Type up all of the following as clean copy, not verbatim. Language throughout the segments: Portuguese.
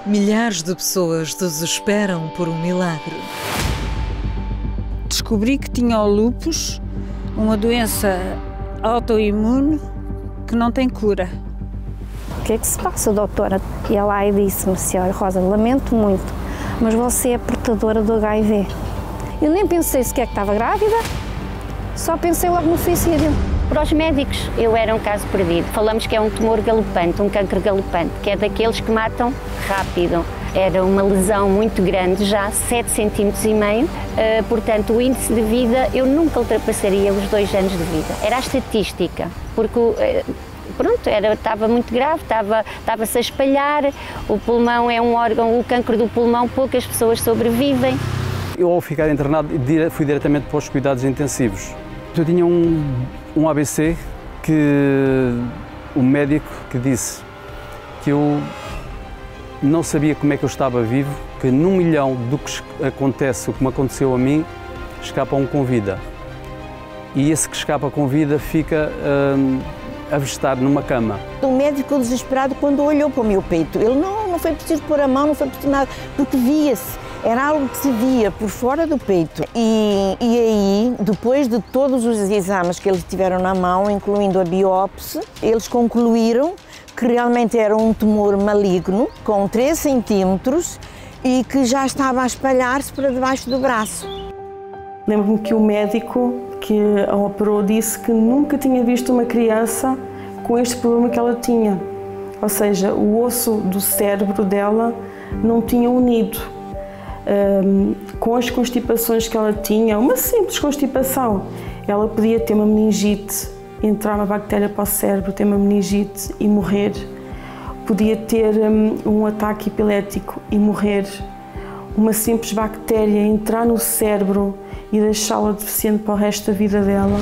Milhares de pessoas desesperam por um milagre. Descobri que tinha o lúpus, uma doença autoimune que não tem cura. O que é que se passa, doutora? E ela aí disse-me assim: olha, Rosa, lamento muito, mas você é portadora do HIV. Eu nem pensei sequer que estava grávida, só pensei logo no suicídio. Para os médicos, eu era um caso perdido. Falamos que é um tumor galopante, um cancro galopante, que é daqueles que matam rápido. Era uma lesão muito grande, já 7,5 cm, portanto o índice de vida eu nunca ultrapassaria os 2 anos de vida. Era a estatística, porque pronto, estava muito grave, estava-se a espalhar, o pulmão é um órgão, o cancro do pulmão, poucas pessoas sobrevivem. Eu, ao ficar internado, fui diretamente para os cuidados intensivos. Eu tinha um AVC que o médico que disse que eu não sabia como é que eu estava vivo, que num milhão do que acontece, o que me aconteceu a mim, escapa um com vida. E esse que escapa com vida fica a vegetar numa cama. O médico desesperado quando olhou para o meu peito, ele não foi preciso pôr a mão, não foi preciso nada, porque via-se. Era algo que se via por fora do peito. E aí, depois de todos os exames que eles tiveram na mão, incluindo a biópsia, eles concluíram que realmente era um tumor maligno, com 3 centímetros, e que já estava a espalhar-se para debaixo do braço. Lembro-me que o médico que a operou disse que nunca tinha visto uma criança com este problema que ela tinha. Ou seja, o osso do cérebro dela não tinha unido. Com as constipações que ela tinha, uma simples constipação, ela podia ter uma meningite, entrar uma bactéria para o cérebro, ter uma meningite e morrer. Podia ter um ataque epilético e morrer. Uma simples bactéria entrar no cérebro e deixá-la deficiente para o resto da vida dela.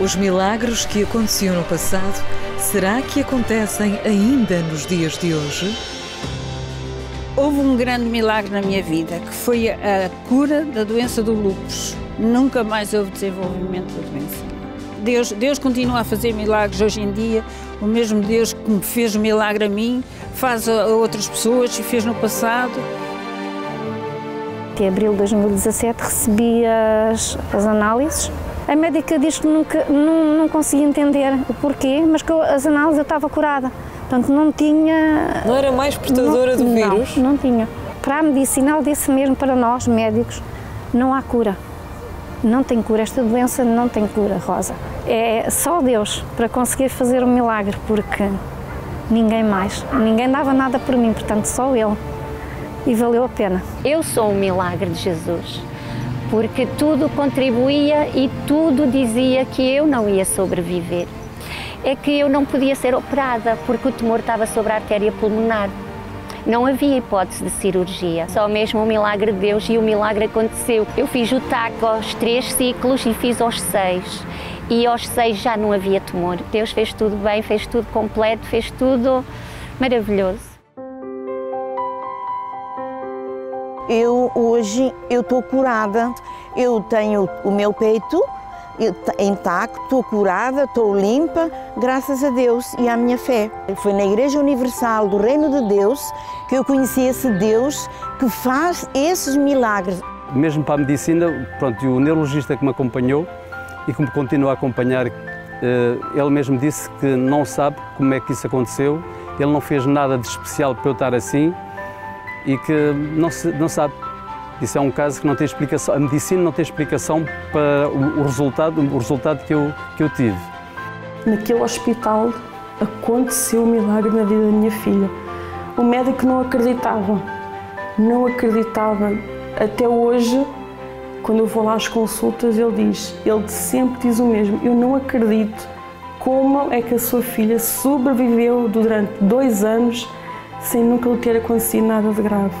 Os milagres que aconteciam no passado, será que acontecem ainda nos dias de hoje? Houve um grande milagre na minha vida, que foi a cura da doença do lúpus. Nunca mais houve desenvolvimento da doença. Deus continua a fazer milagres hoje em dia. O mesmo Deus que me fez o milagre a mim, faz a outras pessoas e fez no passado. Em abril de 2017 recebi as análises. A médica diz que não conseguia entender o porquê, mas que as análises eu estava curada. Portanto, não tinha... Não era mais portadora do vírus? Não tinha. Para a medicina, ela disse mesmo para nós, médicos, não há cura. Não tem cura. Esta doença não tem cura, Rosa. É só Deus para conseguir fazer um milagre, porque ninguém mais. Ninguém dava nada por mim, portanto, só Ele. E valeu a pena. Eu sou um milagre de Jesus. Porque tudo contribuía e tudo dizia que eu não ia sobreviver. É que eu não podia ser operada, porque o tumor estava sobre a artéria pulmonar. Não havia hipótese de cirurgia, só mesmo o milagre de Deus, e o milagre aconteceu. Eu fiz o TAC aos 3 ciclos e fiz aos 6. E aos 6 já não havia tumor. Deus fez tudo bem, fez tudo completo, fez tudo maravilhoso. Hoje eu estou curada, eu tenho o meu peito intacto, estou curada, estou limpa, graças a Deus e à minha fé. Foi na Igreja Universal do Reino de Deus que eu conheci esse Deus que faz esses milagres. Mesmo para a medicina, pronto, e o neurologista que me acompanhou e que me continua a acompanhar, ele mesmo disse que não sabe como é que isso aconteceu, ele não fez nada de especial para eu estar assim, e que não sabe. Isso é um caso que não tem explicação. A medicina não tem explicação para o resultado que eu tive. Naquele hospital aconteceu um milagre na vida da minha filha. O médico não acreditava. Até hoje, quando eu vou lá às consultas, ele sempre diz o mesmo: eu não acredito como é que a sua filha sobreviveu durante 2 anos sem nunca lhe ter acontecido nada de grave.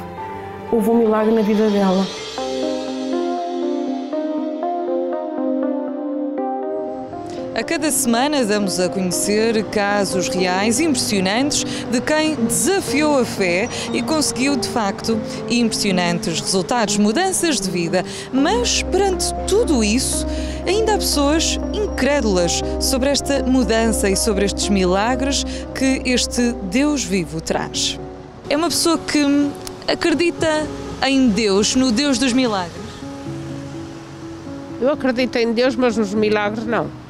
Houve um milagre na vida dela. A cada semana damos a conhecer casos reais impressionantes de quem desafiou a fé e conseguiu, de facto, impressionantes resultados, mudanças de vida. Mas, perante tudo isso, ainda há pessoas incrédulas sobre esta mudança e sobre estes milagres que este Deus vivo traz. É uma pessoa que acredita em Deus, no Deus dos milagres? Eu acredito em Deus, mas nos milagres não.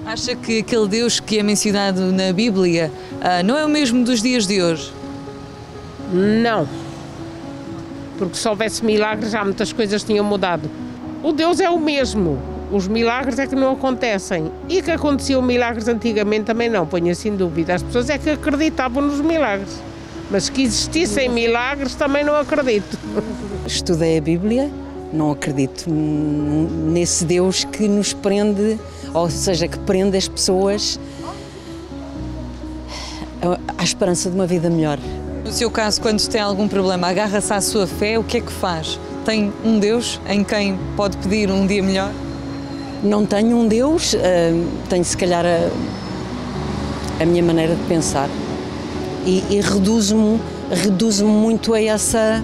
Acha que aquele Deus que é mencionado na Bíblia não é o mesmo dos dias de hoje? Não. Porque se houvesse milagres, já muitas coisas tinham mudado. O Deus é o mesmo. Os milagres é que não acontecem. E que aconteciam milagres antigamente também não, ponho-se em dúvida. As pessoas é que acreditavam nos milagres. Mas que existissem milagres também não acredito. Estudei a Bíblia, não acredito nesse Deus que nos prende, ou seja, que prende as pessoas à esperança de uma vida melhor. No seu caso, quando tem algum problema, agarra-se à sua fé, o que é que faz? Tem um Deus em quem pode pedir um dia melhor? Não tenho um Deus, tenho se calhar a minha maneira de pensar e reduzo-me muito a essa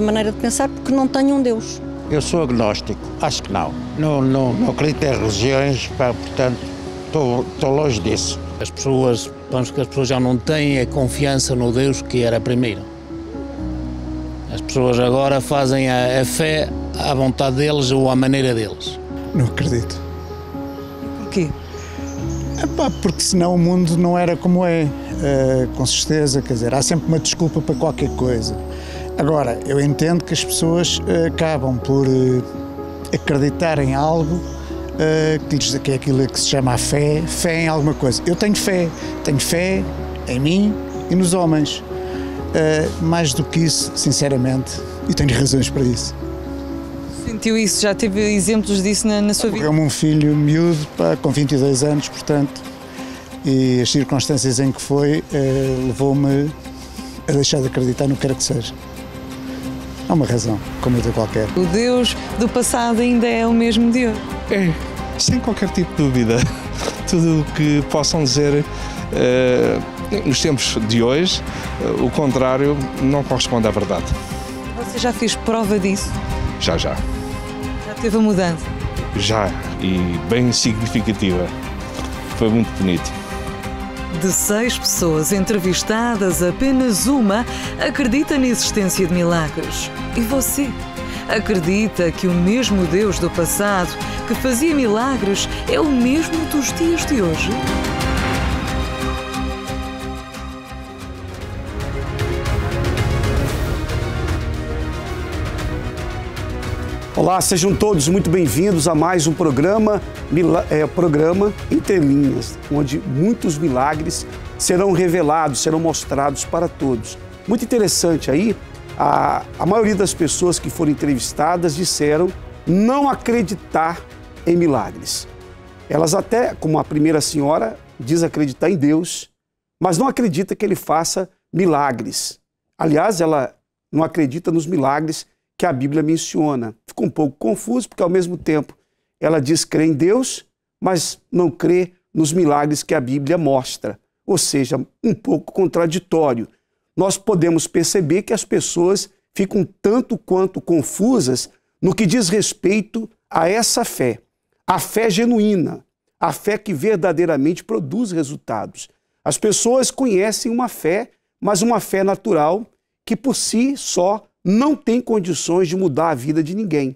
maneira de pensar porque não tenho um Deus. Eu sou agnóstico, acho que não. Não acredito em religiões, portanto, estou longe disso. Penso que as pessoas já não têm a confiança no Deus que era primeiro. As pessoas agora fazem a fé à vontade deles ou à maneira deles. Não acredito. Porquê? Porque senão o mundo não era como é, com certeza, quer dizer, há sempre uma desculpa para qualquer coisa. Agora, eu entendo que as pessoas acabam por acreditar em algo que é aquilo que se chama a fé em alguma coisa. Eu tenho fé em mim e nos homens. Mais do que isso, sinceramente, e tenho razões para isso. Sentiu isso? Já teve exemplos disso na sua vida? Morreu-me um filho miúdo, com 22 anos, portanto, e as circunstâncias em que foi levou-me a deixar de acreditar no que quer que seja. Há uma razão, como outra qualquer. O Deus do passado ainda é o mesmo Deus? É, sem qualquer tipo de dúvida. Tudo o que possam dizer nos tempos de hoje, o contrário não corresponde à verdade. Você já fez prova disso? Já. Já teve a mudança? Já, e bem significativa. Foi muito bonito. De 6 pessoas entrevistadas, apenas uma acredita na existência de milagres. E você? Acredita que o mesmo Deus do passado que fazia milagres é o mesmo dos dias de hoje? Olá, sejam todos muito bem-vindos a mais um programa Entre Linhas, onde muitos milagres serão revelados, serão mostrados para todos. Muito interessante aí, a maioria das pessoas que foram entrevistadas disseram não acreditar em milagres. Elas até, como a primeira senhora, diz acreditar em Deus, mas não acredita que Ele faça milagres. Aliás, ela não acredita nos milagres que a Bíblia menciona. Ficou um pouco confuso, porque ao mesmo tempo ela diz crer em Deus, mas não crê nos milagres que a Bíblia mostra. Ou seja, um pouco contraditório. Nós podemos perceber que as pessoas ficam tanto quanto confusas no que diz respeito a essa fé. A fé genuína, a fé que verdadeiramente produz resultados. As pessoas conhecem uma fé, mas uma fé natural que por si só não tem condições de mudar a vida de ninguém.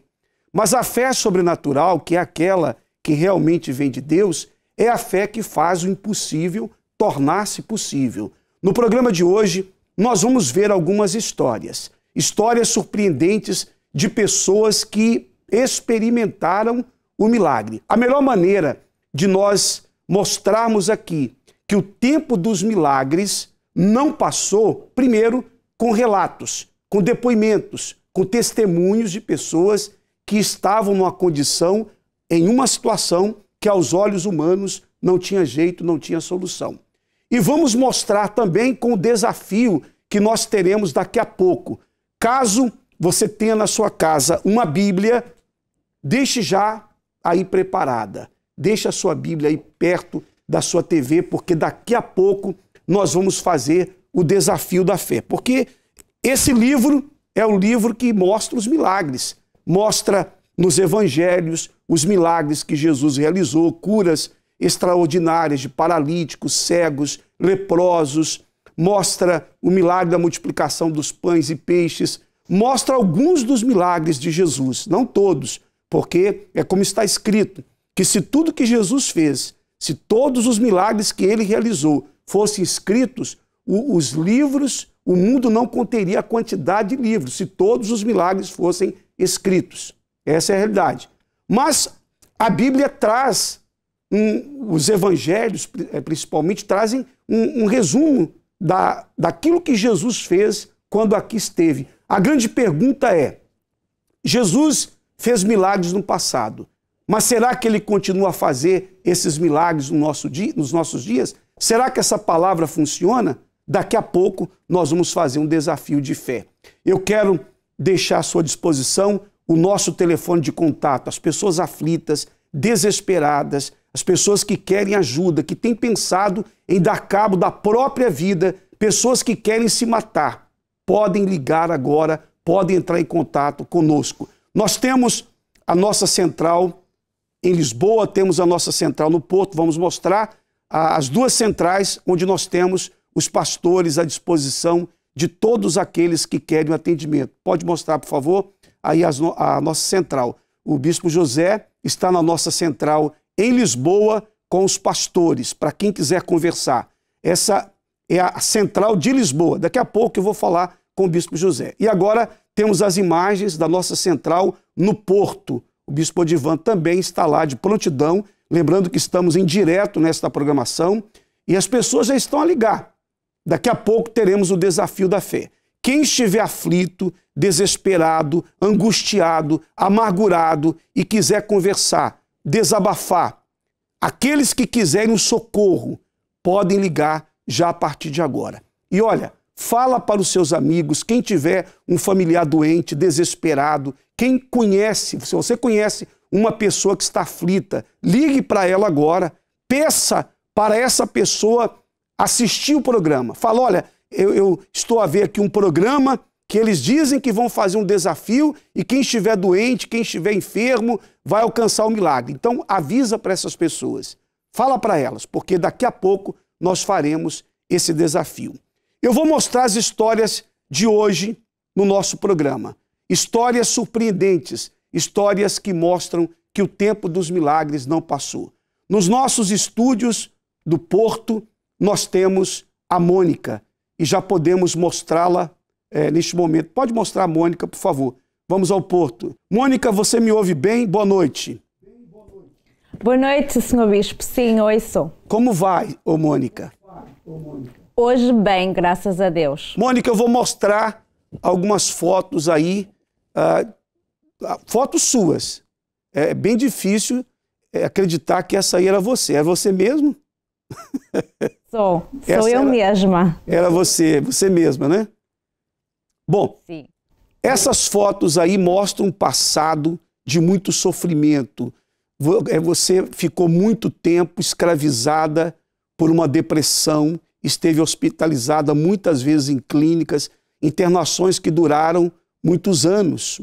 Mas a fé sobrenatural, que é aquela que realmente vem de Deus, é a fé que faz o impossível tornar-se possível. No programa de hoje, nós vamos ver algumas histórias. Histórias surpreendentes de pessoas que experimentaram o milagre. A melhor maneira de nós mostrarmos aqui que o tempo dos milagres não passou, primeiro, com relatos, com depoimentos, com testemunhos de pessoas que estavam numa condição, em uma situação que aos olhos humanos não tinha jeito, não tinha solução. E vamos mostrar também com o desafio que nós teremos daqui a pouco. Caso você tenha na sua casa uma Bíblia, deixe já aí preparada. deixa a sua Bíblia aí perto da sua TV, porque daqui a pouco nós vamos fazer o desafio da fé. Porque esse livro é o livro que mostra os milagres, mostra nos evangelhos os milagres que Jesus realizou, curas extraordinárias de paralíticos, cegos, leprosos, mostra o milagre da multiplicação dos pães e peixes, mostra alguns dos milagres de Jesus, não todos, porque é como está escrito, que se tudo que Jesus fez, se todos os milagres que ele realizou fossem escritos, os livros, o mundo não conteria a quantidade de livros, se todos os milagres fossem escritos. Essa é a realidade. Mas a Bíblia traz, os evangelhos principalmente, trazem um resumo daquilo que Jesus fez quando aqui esteve. A grande pergunta é, Jesus fez milagres no passado, mas será que ele continua a fazer esses milagres nos nossos dias? Será que essa palavra funciona? Daqui a pouco nós vamos fazer um desafio de fé. Eu quero deixar à sua disposição o nosso telefone de contato, as pessoas aflitas, desesperadas, as pessoas que querem ajuda, que têm pensado em dar cabo da própria vida, pessoas que querem se matar, podem ligar agora, podem entrar em contato conosco. Nós temos a nossa central em Lisboa, temos a nossa central no Porto, vamos mostrar as duas centrais onde nós temos os pastores à disposição de todos aqueles que querem o atendimento. Pode mostrar, por favor, aí a nossa central. O Bispo José está na nossa central em Lisboa com os pastores, para quem quiser conversar. Essa é a central de Lisboa. Daqui a pouco eu vou falar com o Bispo José. E agora temos as imagens da nossa central no Porto. O Bispo Odivan também está lá de prontidão, lembrando que estamos em direto nesta programação e as pessoas já estão a ligar. Daqui a pouco teremos o desafio da fé. Quem estiver aflito, desesperado, angustiado, amargurado e quiser conversar, desabafar, aqueles que quiserem um socorro, podem ligar já a partir de agora. E olha, fala para os seus amigos, quem tiver um familiar doente, desesperado, quem conhece, se você conhece uma pessoa que está aflita, ligue para ela agora, peça para essa pessoa assistir o programa. Fala, olha, eu estou a ver aqui um programa que eles dizem que vão fazer um desafio e quem estiver doente, quem estiver enfermo, vai alcançar o milagre. Então, avisa para essas pessoas. Fala para elas, porque daqui a pouco nós faremos esse desafio. Eu vou mostrar as histórias de hoje no nosso programa. Histórias surpreendentes, histórias que mostram que o tempo dos milagres não passou. Nos nossos estúdios do Porto, nós temos a Mônica e já podemos mostrá-la neste momento. Pode mostrar a Mônica, por favor. Vamos ao Porto. Mônica, você me ouve bem? Boa noite. Boa noite, Sr. Bispo. Sim, ouço. Como vai, ô Mônica? Hoje bem, graças a Deus. Mônica, eu vou mostrar algumas fotos aí, fotos suas. É bem difícil acreditar que essa aí era você. É você mesmo? Sou eu mesma. Era você mesma, né? Bom, sim. Essas fotos aí mostram um passado de muito sofrimento. Você ficou muito tempo escravizada por uma depressão, esteve hospitalizada muitas vezes em clínicas, internações que duraram muitos anos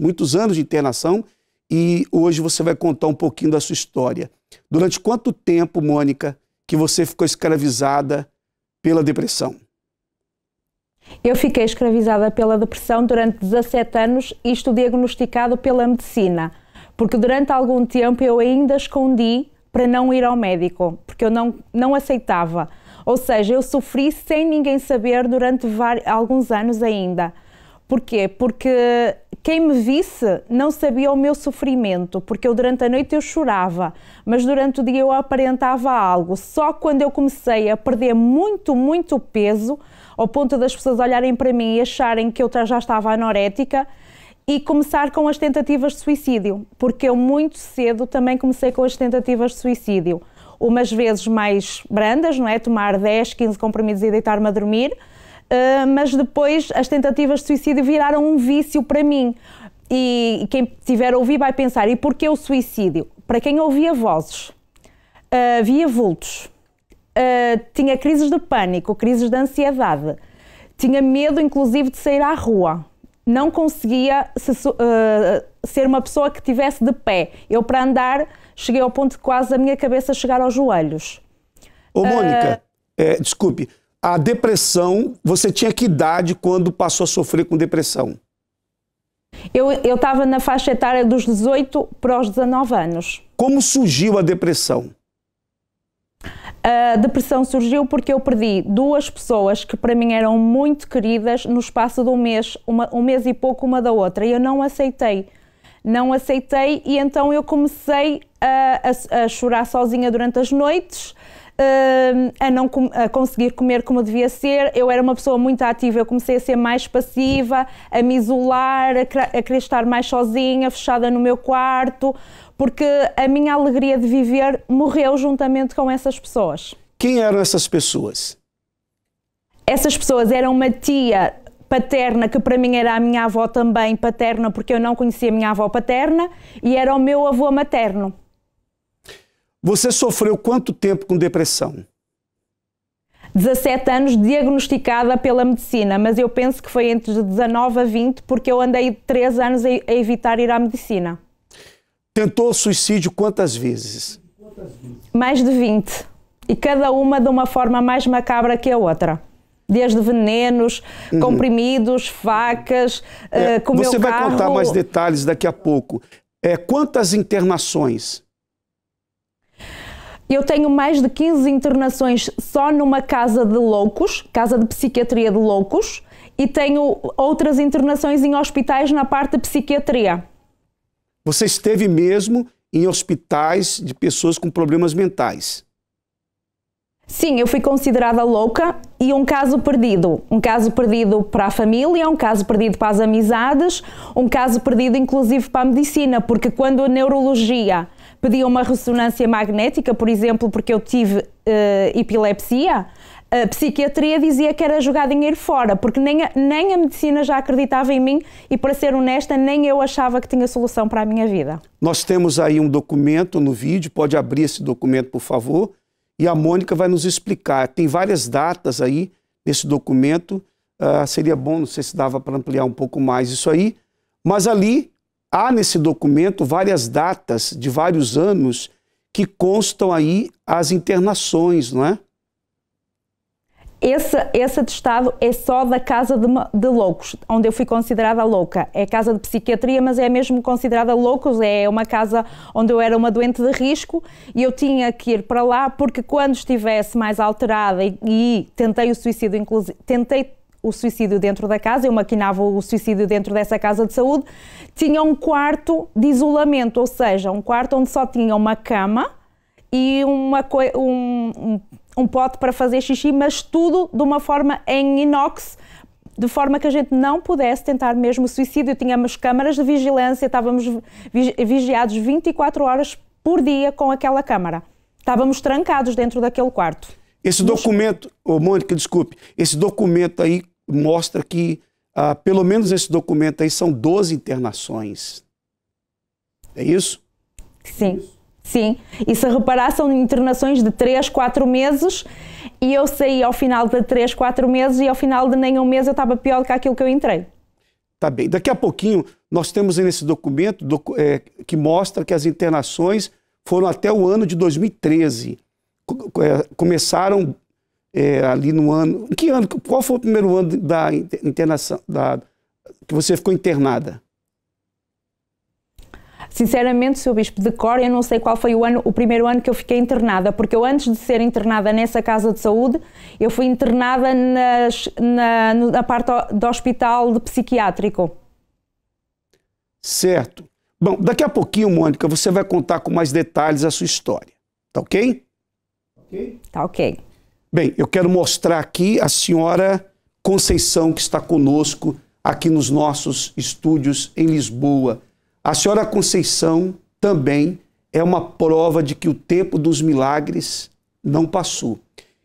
de internação, e hoje você vai contar um pouquinho da sua história. Durante quanto tempo, Mônica, que você ficou escravizada pela depressão? Eu fiquei escravizada pela depressão durante 17 anos e estou diagnosticado pela medicina, porque durante algum tempo eu ainda escondi para não ir ao médico, porque eu não aceitava. Ou seja, eu sofri sem ninguém saber durante alguns anos ainda. Porquê? Porque quem me visse não sabia o meu sofrimento, porque durante a noite eu chorava, mas durante o dia eu aparentava algo. Só quando eu comecei a perder muito peso, ao ponto das pessoas olharem para mim e acharem que eu já estava anorética, e começar com as tentativas de suicídio, porque eu muito cedo também comecei com as tentativas de suicídio. Umas vezes mais brandas, não é? Tomar 10, 15 comprimidos e deitar-me a dormir, mas depois as tentativas de suicídio viraram um vício para mim. E quem tiver a ouvir vai pensar, e porquê o suicídio? Para quem ouvia vozes. via vultos, tinha crises de pânico, crises de ansiedade, tinha medo inclusive de sair à rua, não conseguia ser uma pessoa que estivesse de pé. Eu, para andar, cheguei ao ponto de quase a minha cabeça chegar aos joelhos. Ô, Mônica, desculpe, a depressão, você tinha que idade quando passou a sofrer com depressão? Eu estava na faixa etária dos 18 para os 19 anos. Como surgiu a depressão? A depressão surgiu porque eu perdi duas pessoas que para mim eram muito queridas no espaço de um mês e pouco uma da outra, e eu não aceitei. Não aceitei, e então eu comecei a chorar sozinha durante as noites, a conseguir comer como devia ser. Eu era uma pessoa muito ativa, eu comecei a ser mais passiva, a me isolar, a querer estar mais sozinha, fechada no meu quarto, porque a minha alegria de viver morreu juntamente com essas pessoas. Quem eram essas pessoas? Essas pessoas eram uma tia paterna, que para mim era a minha avó também paterna, porque eu não conhecia a minha avó paterna, e era o meu avô materno. Você sofreu quanto tempo com depressão? 17 anos, diagnosticada pela medicina, mas eu penso que foi entre 19 a 20, porque eu andei 3 anos a evitar ir à medicina. Tentou suicídio quantas vezes? Mais de 20. E cada uma de uma forma mais macabra que a outra. Desde venenos, comprimidos, facas, com o meu carro... Você vai contar mais detalhes daqui a pouco. Quantas internações? Eu tenho mais de 15 internações só numa casa de loucos, casa de psiquiatria de loucos, e tenho outras internações em hospitais na parte de psiquiatria. Você esteve mesmo em hospitais de pessoas com problemas mentais? Sim, eu fui considerada louca e um caso perdido. Um caso perdido para a família, um caso perdido para as amizades, um caso perdido inclusive para a medicina, porque quando a neurologia pedia uma ressonância magnética, por exemplo, porque eu tive epilepsia, a psiquiatria dizia que era jogar dinheiro fora, porque nem a medicina já acreditava em mim e, para ser honesta, nem eu achava que tinha solução para a minha vida. Nós temos aí um documento no vídeo, pode abrir esse documento, por favor, e a Mônica vai nos explicar. Tem várias datas aí nesse documento, seria bom, não sei se dava para ampliar um pouco mais isso aí, mas ali há nesse documento várias datas de vários anos que constam aí as internações, não é? Esse atestado é só da casa de loucos, onde eu fui considerada louca. É casa de psiquiatria, mas é mesmo considerada loucos. É uma casa onde eu era uma doente de risco e eu tinha que ir para lá porque quando estivesse mais alterada e tentei o suicídio, inclusive, tentei o suicídio dentro da casa, eu maquinava o suicídio dentro dessa casa de saúde, tinha um quarto de isolamento, ou seja, um quarto onde só tinha uma cama e um pote para fazer xixi, mas tudo de uma forma em inox, de forma que a gente não pudesse tentar mesmo o suicídio. Tínhamos câmaras de vigilância, estávamos vigiados 24 horas por dia com aquela câmara. Estávamos trancados dentro daquele quarto. Esse documento, Mônica, desculpe, esse documento aí mostra que, pelo menos esse documento aí, são 12 internações. É isso? Sim. Sim, e se reparar são internações de 3, 4 meses e eu saí ao final de 3, 4 meses e ao final de nenhum mês eu estava pior do que aquilo que eu entrei. Tá bem, daqui a pouquinho nós temos aí nesse documento que mostra que as internações foram até o ano de 2013. Começaram ali no ano... Que ano? Qual foi o primeiro ano da internação, que você ficou internada? Sinceramente, Sr. Bispo, de cor, eu não sei qual foi o primeiro ano que eu fiquei internada, porque eu antes de ser internada nessa casa de saúde, eu fui internada na parte do hospital de psiquiátrico. Certo. Bom, daqui a pouquinho, Mônica, você vai contar com mais detalhes a sua história. Tá ok? Tá ok. Bem, eu quero mostrar aqui a senhora Conceição, que está conosco aqui nos nossos estúdios em Lisboa. A senhora Conceição também é uma prova de que o tempo dos milagres não passou.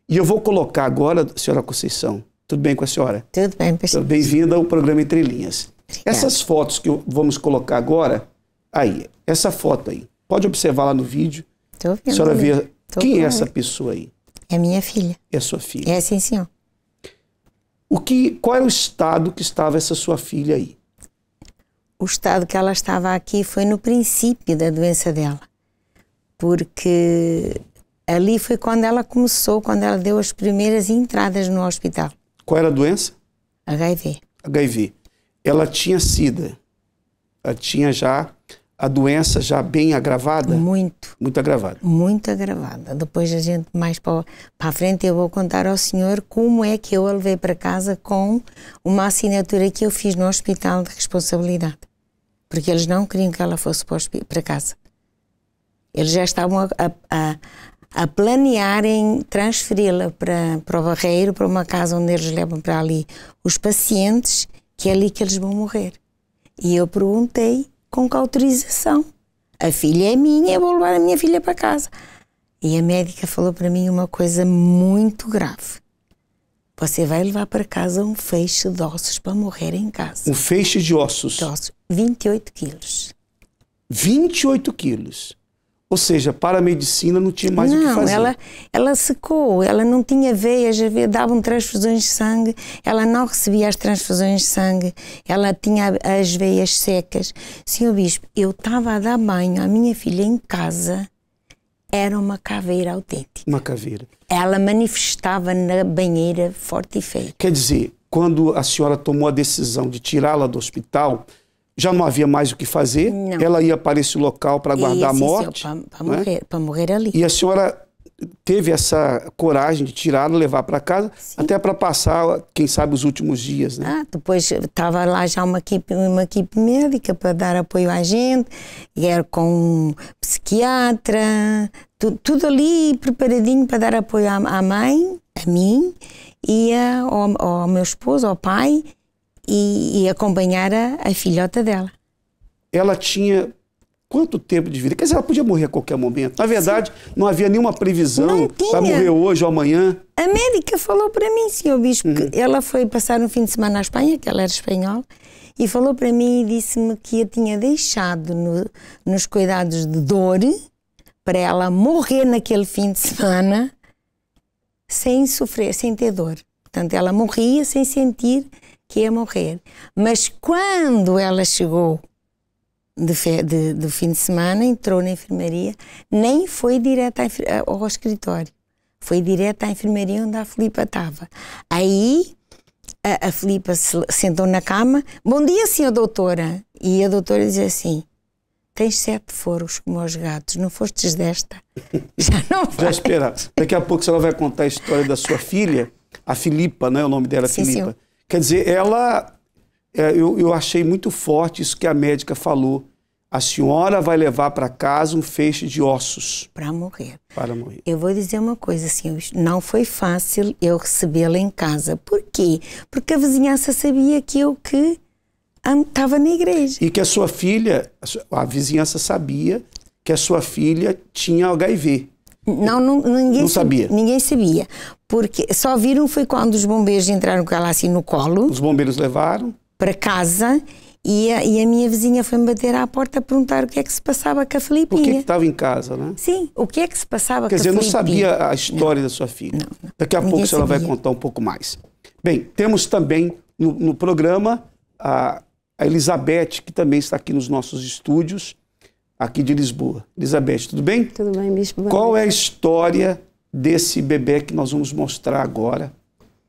E eu vou colocar agora, senhora Conceição, tudo bem com a senhora? Tudo bem, pessoal. Bem-vinda ao programa Entre Linhas. Obrigada. Essas fotos que vamos colocar agora, aí, essa foto aí, pode observar lá no vídeo. Estou vendo. A senhora vê Quem é essa pessoa aí? É minha filha. É sua filha? É sim, senhor. Qual era o estado que estava essa sua filha aí? O estado que ela estava aqui foi no princípio da doença dela. Porque ali foi quando ela começou, quando ela deu as primeiras entradas no hospital. Qual era a doença? HIV. HIV. Ela tinha SIDA. Ela tinha já a doença já bem agravada? Muito. Muito agravada. Muito agravada. Depois a gente mais para a frente eu vou contar ao senhor como é que eu a levei para casa com uma assinatura que eu fiz no hospital de responsabilidade. Porque eles não queriam que ela fosse para casa. Eles já estavam a planear em transferi-la para o Barreiro, para uma casa onde eles levam para ali os pacientes, que é ali que eles vão morrer. E eu perguntei com que autorização. A filha é minha, eu vou levar a minha filha para casa. E a médica falou para mim uma coisa muito grave. Você vai levar para casa um feixe de ossos para morrer em casa. Um feixe de ossos? De ossos. 28 quilos. 28 quilos? Ou seja, para a medicina não tinha mais o que fazer. Não, ela secou, ela não tinha veias, davam transfusões de sangue, ela não recebia as transfusões de sangue, ela tinha as veias secas. Senhor Bispo, eu estava a dar banho à minha filha em casa, era uma caveira autêntica. Uma caveira. Ela manifestava na banheira forte e feio. Quer dizer, quando a senhora tomou a decisão de tirá-la do hospital, já não havia mais o que fazer? Não. Ela ia para esse local para aguardar a morte? Para morrer ali. E a senhora teve essa coragem de tirá-la, levar para casa, até para passar, quem sabe, os últimos dias, né? Depois estava lá já uma equipe médica para dar apoio à gente, e era com um psiquiatra, tudo ali preparadinho para dar apoio à mãe, a mim, e ao meu esposo, ao pai, e acompanhar a filhota dela. Ela tinha quanto tempo de vida? Quer dizer, ela podia morrer a qualquer momento. Na verdade, não havia nenhuma previsão para morrer hoje ou amanhã. A médica falou para mim, senhor Bispo, que ela foi passar um fim de semana à Espanha, que ela era espanhola, e falou para mim e disse-me que a tinha deixado nos cuidados de dor para ela morrer naquele fim de semana sem sofrer, sem ter dor. Portanto, ela morria sem sentir que ia morrer. Mas quando ela chegou do fim de semana, entrou na enfermaria, nem foi direto ao escritório. Foi direto à enfermaria onde a Filipa estava. Aí a Filipa se sentou na cama. Bom dia, senhora doutora. E a doutora dizia assim: tens 7 foros como os gatos, não fostes desta? Já não vai. Já esperar. Daqui a pouco a senhora vai contar a história da sua filha, a Filipa, né? O nome dela é Filipa. Senhor. Quer dizer, ela... Eu achei muito forte isso que a médica falou. A senhora vai levar para casa um feixe de ossos. Para morrer. Para morrer. Eu vou dizer uma coisa, assim, não foi fácil eu recebê-la em casa. Por quê? Porque a vizinhança sabia que eu estava na igreja. E que a sua filha, a vizinhança sabia que a sua filha tinha HIV. Ninguém sabia. Ninguém sabia. Porque só viram foi quando os bombeiros entraram com ela assim no colo. Os bombeiros levaram para casa e a minha vizinha foi-me bater à porta a perguntar o que é que se passava com a Filipinha. O que estava em casa, né? Sim, o que é que se passava com a Filipinha. Quer dizer, não sabia a história da sua filha. Não. Daqui a pouco a senhora vai contar um pouco mais. Bem, temos também no programa a Elizabeth, que também está aqui nos nossos estúdios, aqui de Lisboa. Elizabeth, tudo bem? Tudo bem, Bispo. Qual é a história desse bebê que nós vamos mostrar agora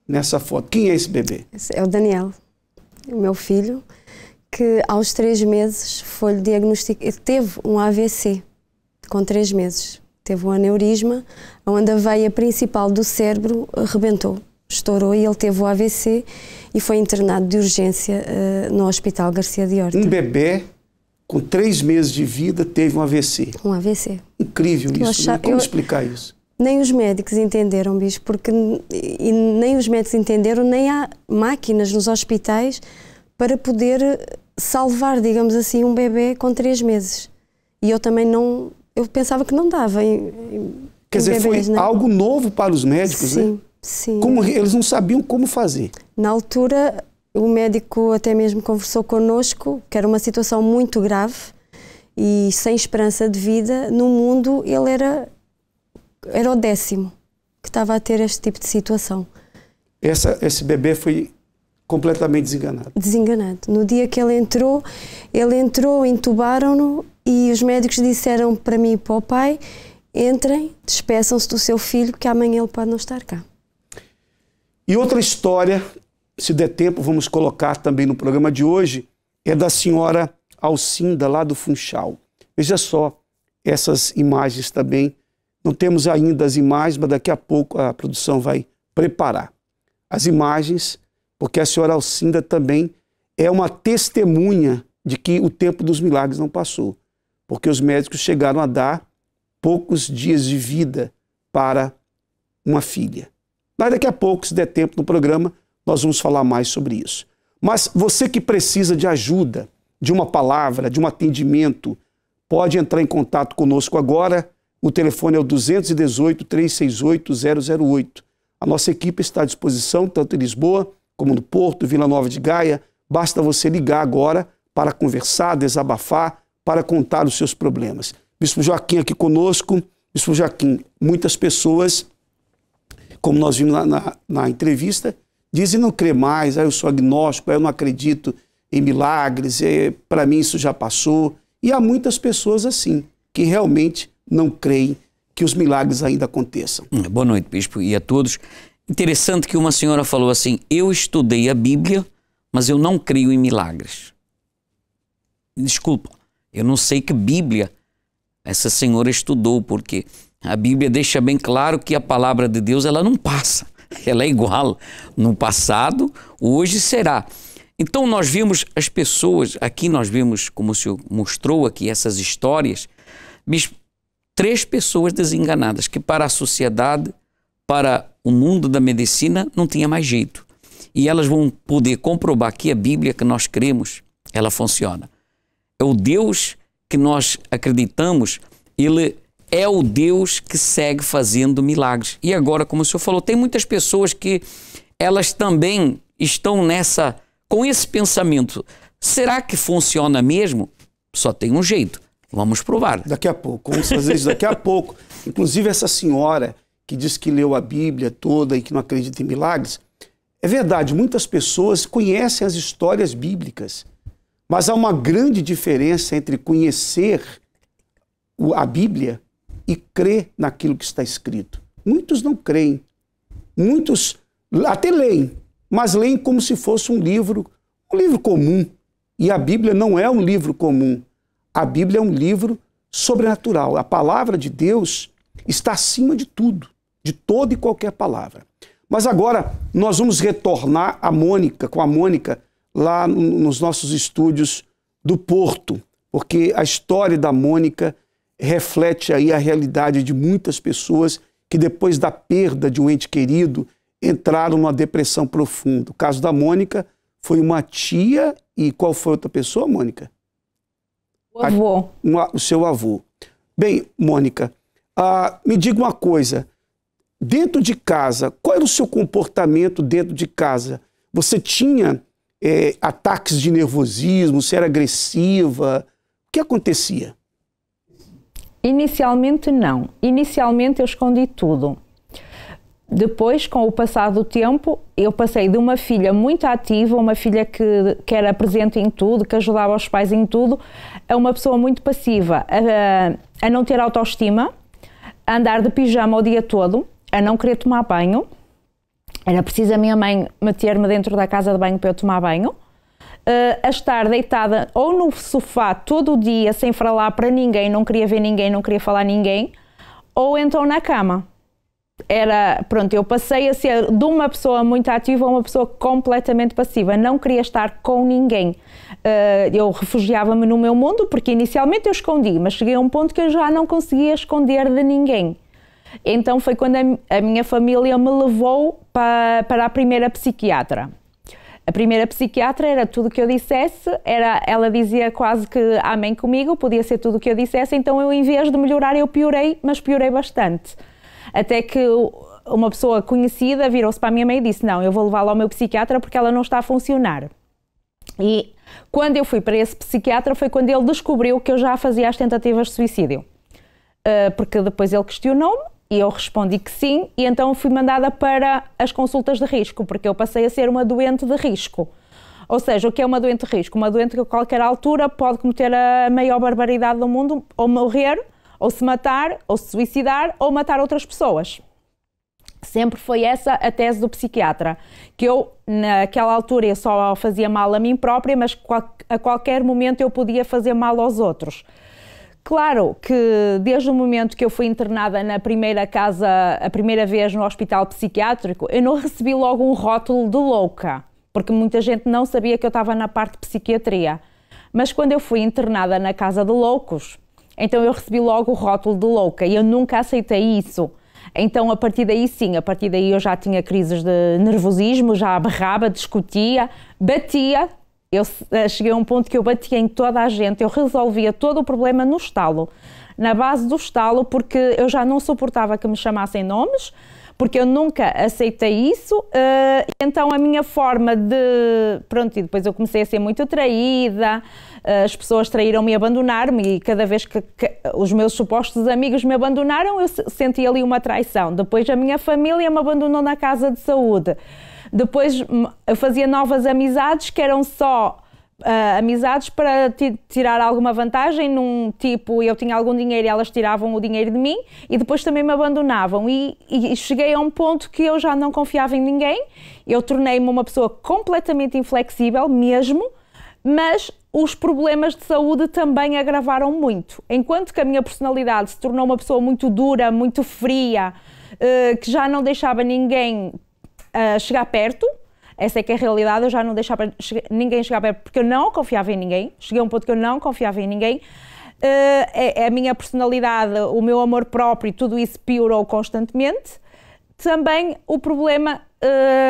nessa foto? Quem é esse bebê? É o Daniel, o meu filho, que aos 3 meses foi diagnosticado, teve um AVC com 3 meses. Teve um aneurisma, onde a veia principal do cérebro rebentou, estourou, e ele teve o AVC e foi internado de urgência no Hospital Garcia de Horta. Um bebê com 3 meses de vida teve um AVC. Um AVC. Incrível isso. Como explicar isso? Nem os médicos entenderam, Bispo, porque nem os médicos entenderam, nem há máquinas nos hospitais para poder salvar, digamos assim, um bebê com 3 meses. E eu também não... Eu pensava que não dava. Quer dizer, bebês, foi algo novo para os médicos, né? Sim. Como eles não sabiam como fazer. Na altura, o médico até mesmo conversou connosco, que era uma situação muito grave e sem esperança de vida. No mundo, ele era era o 10º que estava a ter este tipo de situação. Esse bebê foi completamente desenganado? Desenganado. No dia que ele entrou, entubaram-no e os médicos disseram para mim e para o pai: entrem, despeçam-se do seu filho, que amanhã ele pode não estar cá. E outra história, se der tempo, vamos colocar também no programa de hoje, é da senhora Alcinda, lá do Funchal. Veja só essas imagens também. Não temos ainda as imagens, mas daqui a pouco a produção vai preparar as imagens, porque a senhora Alcinda também é uma testemunha de que o tempo dos milagres não passou, porque os médicos chegaram a dar poucos dias de vida para uma filha. Mas daqui a pouco, se der tempo no programa, nós vamos falar mais sobre isso. Mas você que precisa de ajuda, de uma palavra, de um atendimento, pode entrar em contato conosco agora. O telefone é o 218-368-008. A nossa equipe está à disposição, tanto em Lisboa como no Porto, Vila Nova de Gaia. Basta você ligar agora para conversar, desabafar, para contar os seus problemas. Bispo Joaquim aqui conosco. Bispo Joaquim, muitas pessoas, como nós vimos na entrevista, dizem não crer mais, eu sou agnóstico, eu não acredito em milagres, para mim isso já passou. E há muitas pessoas assim, que realmente não creem que os milagres ainda aconteçam. Boa noite, bispo, e a todos. Interessante que uma senhora falou assim: eu estudei a Bíblia, mas eu não creio em milagres. Desculpa, eu não sei que Bíblia essa senhora estudou, porque a Bíblia deixa bem claro que a palavra de Deus ela não passa, ela é igual no passado, hoje será. Então nós vimos as pessoas, aqui nós vimos, como o senhor mostrou aqui, essas histórias, bispo, 3 pessoas desenganadas, que para a sociedade, para o mundo da medicina, não tinha mais jeito. E elas vão poder comprovar que a Bíblia que nós cremos, ela funciona. É o Deus que nós acreditamos, ele é o Deus que segue fazendo milagres. E agora, como o senhor falou, tem muitas pessoas que elas também estão com esse pensamento. Será que funciona mesmo? Só tem um jeito. Vamos provar. Daqui a pouco, vamos fazer isso daqui a pouco. Inclusive essa senhora que diz que leu a Bíblia toda e que não acredita em milagres, é verdade, muitas pessoas conhecem as histórias bíblicas, mas há uma grande diferença entre conhecer a Bíblia e crer naquilo que está escrito. Muitos não creem, muitos até leem, mas leem como se fosse um livro comum. E a Bíblia não é um livro comum. A Bíblia é um livro sobrenatural. A palavra de Deus está acima de tudo, de toda e qualquer palavra. Mas agora nós vamos retornar com a Mônica, lá nos nossos estúdios do Porto, porque a história da Mônica reflete aí a realidade de muitas pessoas que depois da perda de um ente querido entraram numa depressão profunda. O caso da Mônica foi uma tia e qual foi outra pessoa, Mônica? O avô. O seu avô. Bem, Mônica, me diga uma coisa. Dentro de casa, qual era o seu comportamento dentro de casa? Você tinha ataques de nervosismo? Você era agressiva? O que acontecia? Inicialmente não. Inicialmente eu escondi tudo. Depois, com o passar do tempo, eu passei de uma filha muito ativa, uma filha que era presente em tudo, que ajudava os pais em tudo, a uma pessoa muito passiva, a não ter autoestima, a andar de pijama o dia todo, a não querer tomar banho. Era preciso a minha mãe meter-me dentro da casa de banho para eu tomar banho. A estar deitada ou no sofá todo o dia, sem falar para ninguém, não queria ver ninguém, não queria falar a ninguém, ou então na cama. Eu passei a ser de uma pessoa muito ativa a uma pessoa completamente passiva, não queria estar com ninguém. Eu refugiava-me no meu mundo, porque inicialmente eu escondi, mas cheguei a um ponto que eu já não conseguia esconder de ninguém. Então foi quando a minha família me levou para a primeira psiquiatra. A primeira psiquiatra era tudo o que eu dissesse, ela dizia quase que amém comigo, podia ser tudo o que eu dissesse, então eu, em vez de melhorar, eu piorei, mas piorei bastante. Até que uma pessoa conhecida virou-se para a minha mãe e disse: não, eu vou levá-la ao meu psiquiatra porque ela não está a funcionar. E quando eu fui para esse psiquiatra foi quando ele descobriu que eu já fazia as tentativas de suicídio. Porque depois ele questionou-me E eu respondi que sim, e então fui mandada para as consultas de risco, porque eu passei a ser uma doente de risco. Ou seja, o que é uma doente de risco? Uma doente que a qualquer altura pode cometer a maior barbaridade do mundo, ou morrer, ou se matar, ou se suicidar, ou matar outras pessoas. Sempre foi essa a tese do psiquiatra, que eu, naquela altura, eu só fazia mal a mim própria, mas a qualquer momento eu podia fazer mal aos outros. Claro que desde o momento que eu fui internada na primeira casa, a primeira vez no hospital psiquiátrico, eu não recebi logo um rótulo de louca, porque muita gente não sabia que eu estava na parte de psiquiatria. Mas quando eu fui internada na casa de loucos, então eu recebi logo o rótulo de louca e eu nunca aceitei isso. Então a partir daí sim, a partir daí eu já tinha crises de nervosismo, já berrava, discutia, batia. Eu cheguei a um ponto que eu batia em toda a gente, eu resolvia todo o problema no estalo, na base do estalo, porque eu já não suportava que me chamassem nomes, porque eu nunca aceitei isso, então a minha forma de... Pronto, e depois eu comecei a ser muito traída, as pessoas traíram-me e abandonaram-me, e cada vez que os meus supostos amigos me abandonaram, eu senti ali uma traição. Depois a minha família me abandonou na casa de saúde. Depois eu fazia novas amizades que eram só amizades para tirar alguma vantagem, num tipo, eu tinha algum dinheiro e elas tiravam o dinheiro de mim e depois também me abandonavam e cheguei a um ponto que eu já não confiava em ninguém, eu tornei-me uma pessoa completamente inflexível mesmo, mas os problemas de saúde também agravaram muito, enquanto que a minha personalidade se tornou uma pessoa muito dura, muito fria, que já não deixava ninguém chegar perto. Essa é que é a realidade, eu já não deixava ninguém chegar perto porque eu não confiava em ninguém, cheguei a um ponto que eu não confiava em ninguém, a minha personalidade, o meu amor próprio, tudo isso piorou constantemente. Também o problema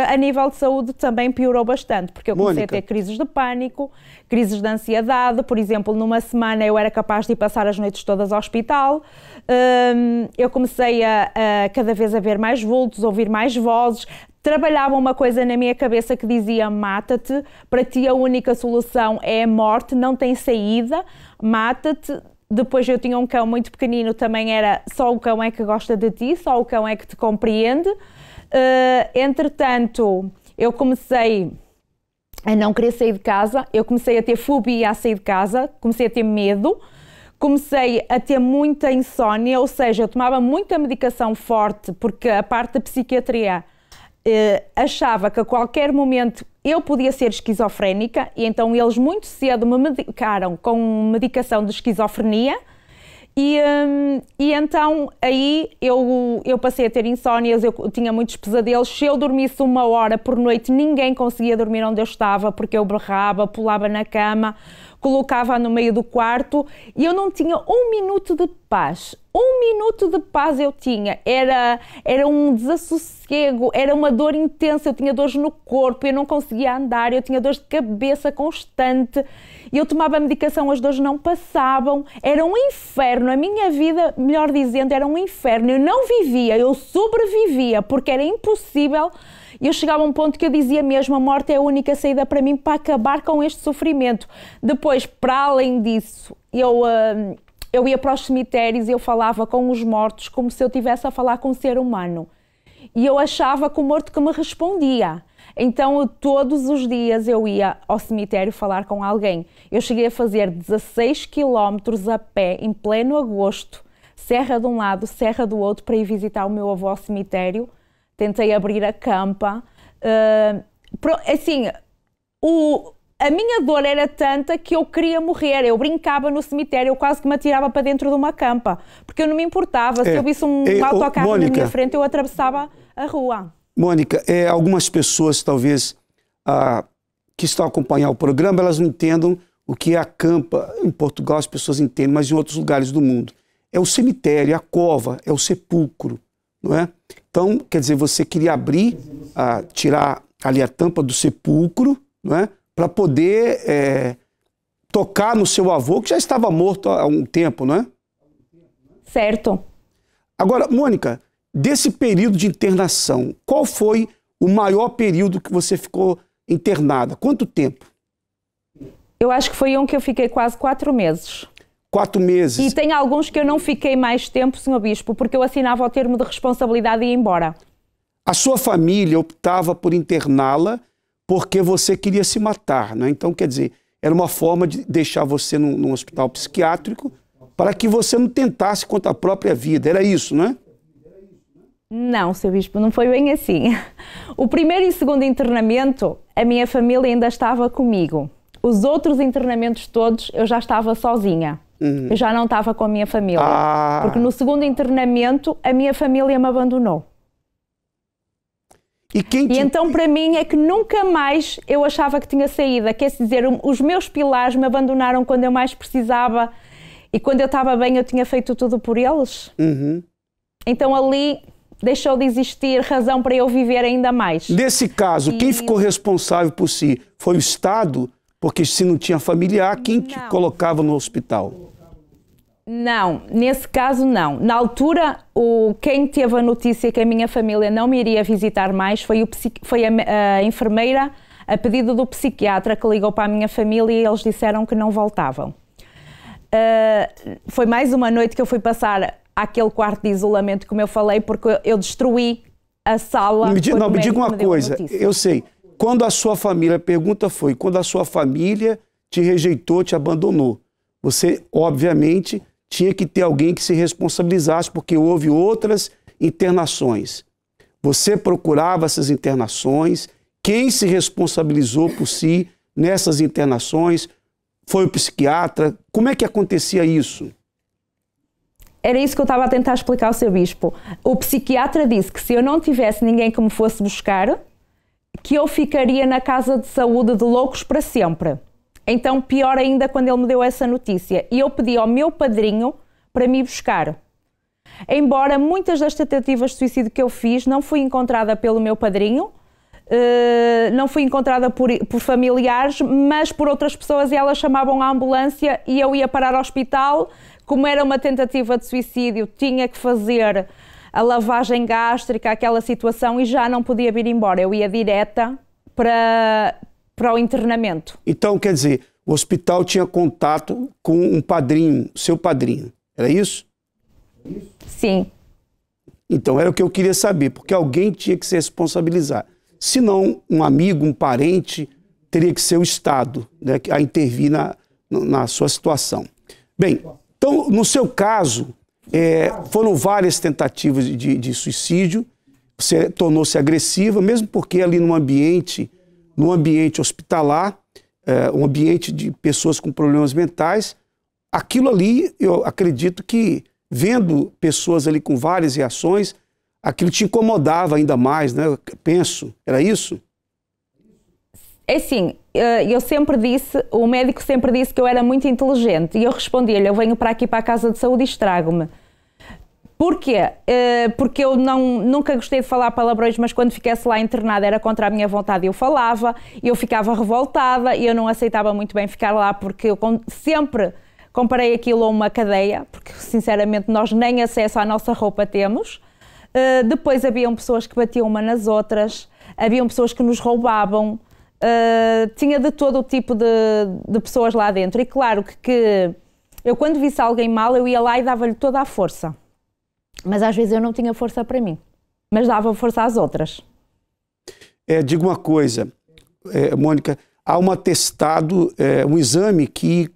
a nível de saúde também piorou bastante, porque eu comecei a ter crises de pânico, crises de ansiedade, por exemplo, numa semana eu era capaz de ir passar as noites todas ao hospital, eu comecei a cada vez a ver mais vultos, ouvir mais vozes, trabalhava uma coisa na minha cabeça que dizia mata-te, para ti a única solução é a morte, não tem saída, mata-te. Depois eu tinha um cão muito pequenino, também era só o cão é que gosta de ti, só o cão é que te compreende. Entretanto, eu comecei a não querer sair de casa, eu comecei a ter fobia a sair de casa, comecei a ter medo, comecei a ter muita insónia, ou seja, eu tomava muita medicação forte, porque a parte da psiquiatria achava que a qualquer momento eu podia ser esquizofrénica e então eles muito cedo me medicaram com medicação de esquizofrenia e então aí eu passei a ter insónias, eu tinha muitos pesadelos, se eu dormisse 1 hora por noite ninguém conseguia dormir onde eu estava porque eu berrava, pulava na cama, colocava no meio do quarto e eu não tinha 1 minuto de paz. 1 minuto de paz eu tinha, era um desassossego, era uma dor intensa, eu tinha dores no corpo, eu não conseguia andar, eu tinha dores de cabeça constante, eu tomava medicação, as dores não passavam, era um inferno, a minha vida, melhor dizendo, era um inferno, eu não vivia, eu sobrevivia, porque era impossível, eu chegava a um ponto que eu dizia mesmo, a morte é a única saída para mim para acabar com este sofrimento. Depois, para além disso, eu ia para os cemitérios e eu falava com os mortos como se eu estivesse a falar com um ser humano. E eu achava que o morto que me respondia. Então, todos os dias eu ia ao cemitério falar com alguém. Eu cheguei a fazer 16 quilómetros a pé, em pleno agosto, serra de um lado, serra do outro, para ir visitar o meu avô ao cemitério. Tentei abrir a campa. Assim, a minha dor era tanta que eu queria morrer, eu brincava no cemitério, eu quase que me atirava para dentro de uma campa, porque eu não me importava, se eu visse um autocarro na minha frente, eu atravessava a rua. Mônica, algumas pessoas talvez que estão a acompanhar o programa, elas não entendam o que é a campa. Em Portugal as pessoas entendem, mas em outros lugares do mundo. É o cemitério, a cova, é o sepulcro, não é? Então, quer dizer, você queria abrir, tirar ali a tampa do sepulcro, não é? Para poder tocar no seu avô, que já estava morto há um tempo, não é? Certo. Agora, Mônica, desse período de internação, qual foi o maior período que você ficou internada? Quanto tempo? Eu acho que foi um que eu fiquei quase 4 meses. 4 meses. E tem alguns que eu não fiquei mais tempo, Sr. Bispo, porque eu assinava o termo de responsabilidade e ia embora. A sua família optava por interná-la porque você queria se matar, né? Então, quer dizer, era uma forma de deixar você num hospital psiquiátrico para que você não tentasse contra a própria vida. Era isso, não é? Não, Sr. Bispo, não foi bem assim. O primeiro e segundo internamento, a minha família ainda estava comigo. Os outros internamentos todos, eu já estava sozinha. Eu já não estava com a minha família. Porque no segundo internamento, a minha família me abandonou. E então, para mim, é que nunca mais eu achava que tinha saída. Quer dizer, os meus pilares me abandonaram quando eu mais precisava e quando eu estava bem eu tinha feito tudo por eles. Então ali deixou de existir razão para eu viver ainda mais. Nesse caso, quem ficou responsável por si foi o Estado? Porque se não tinha familiar, quem te colocava no hospital? Não, nesse caso não. Na altura, quem teve a notícia que a minha família não me iria visitar mais foi a enfermeira, a pedido do psiquiatra, que ligou para a minha família e eles disseram que não voltavam. Foi mais uma noite que eu fui passar àquele quarto de isolamento, como eu falei, porque eu destruí a sala. Me diga uma coisa, eu sei. Quando a sua família, a pergunta foi, quando a sua família te rejeitou, te abandonou, você, obviamente, tinha que ter alguém que se responsabilizasse, porque houve outras internações. Você procurava essas internações, quem se responsabilizou por si nessas internações foi o psiquiatra. Como é que acontecia isso? Era isso que eu estava a tentar explicar ao Sr. Bispo. O psiquiatra disse que se eu não tivesse ninguém que me fosse buscar, que eu ficaria na casa de saúde de loucos para sempre. Então, pior ainda quando ele me deu essa notícia. E eu pedi ao meu padrinho para me buscar. Embora muitas das tentativas de suicídio que eu fiz não fui encontrada pelo meu padrinho, não fui encontrada por familiares, mas por outras pessoas, e elas chamavam a ambulância e eu ia parar ao hospital. Como era uma tentativa de suicídio, tinha que fazer a lavagem gástrica, aquela situação, e já não podia vir embora. Eu ia direta para o internamento. Então, quer dizer, o hospital tinha contato com um padrinho, seu padrinho. Era isso? Sim. Então, era o que eu queria saber, porque alguém tinha que se responsabilizar. Se não, um amigo, um parente, teria que ser o Estado, né, a intervir na sua situação. Bem, então, no seu caso, foram várias tentativas de suicídio, você tornou-se agressiva, mesmo porque ali no ambiente hospitalar, um ambiente de pessoas com problemas mentais, aquilo ali, eu acredito que, vendo pessoas ali com várias reações, aquilo te incomodava ainda mais, né? Eu penso, era isso? É assim, eu sempre disse, o médico sempre disse que eu era muito inteligente, e eu respondi-lhe, eu venho para aqui para a casa de saúde e estrago-me. Porquê? Porque eu nunca gostei de falar palavrões, mas quando ficasse lá internada era contra a minha vontade, eu falava, eu ficava revoltada e eu não aceitava muito bem ficar lá, porque eu sempre comparei aquilo a uma cadeia, porque sinceramente nós nem acesso à nossa roupa temos. Depois haviam pessoas que batiam uma nas outras, haviam pessoas que nos roubavam, tinha de todo o tipo de pessoas lá dentro. E claro que eu, quando visse alguém mal, eu ia lá e dava-lhe toda a força. Mas às vezes eu não tinha força para mim, mas dava força às outras. Diga uma coisa, Mônica, há um atestado, um exame que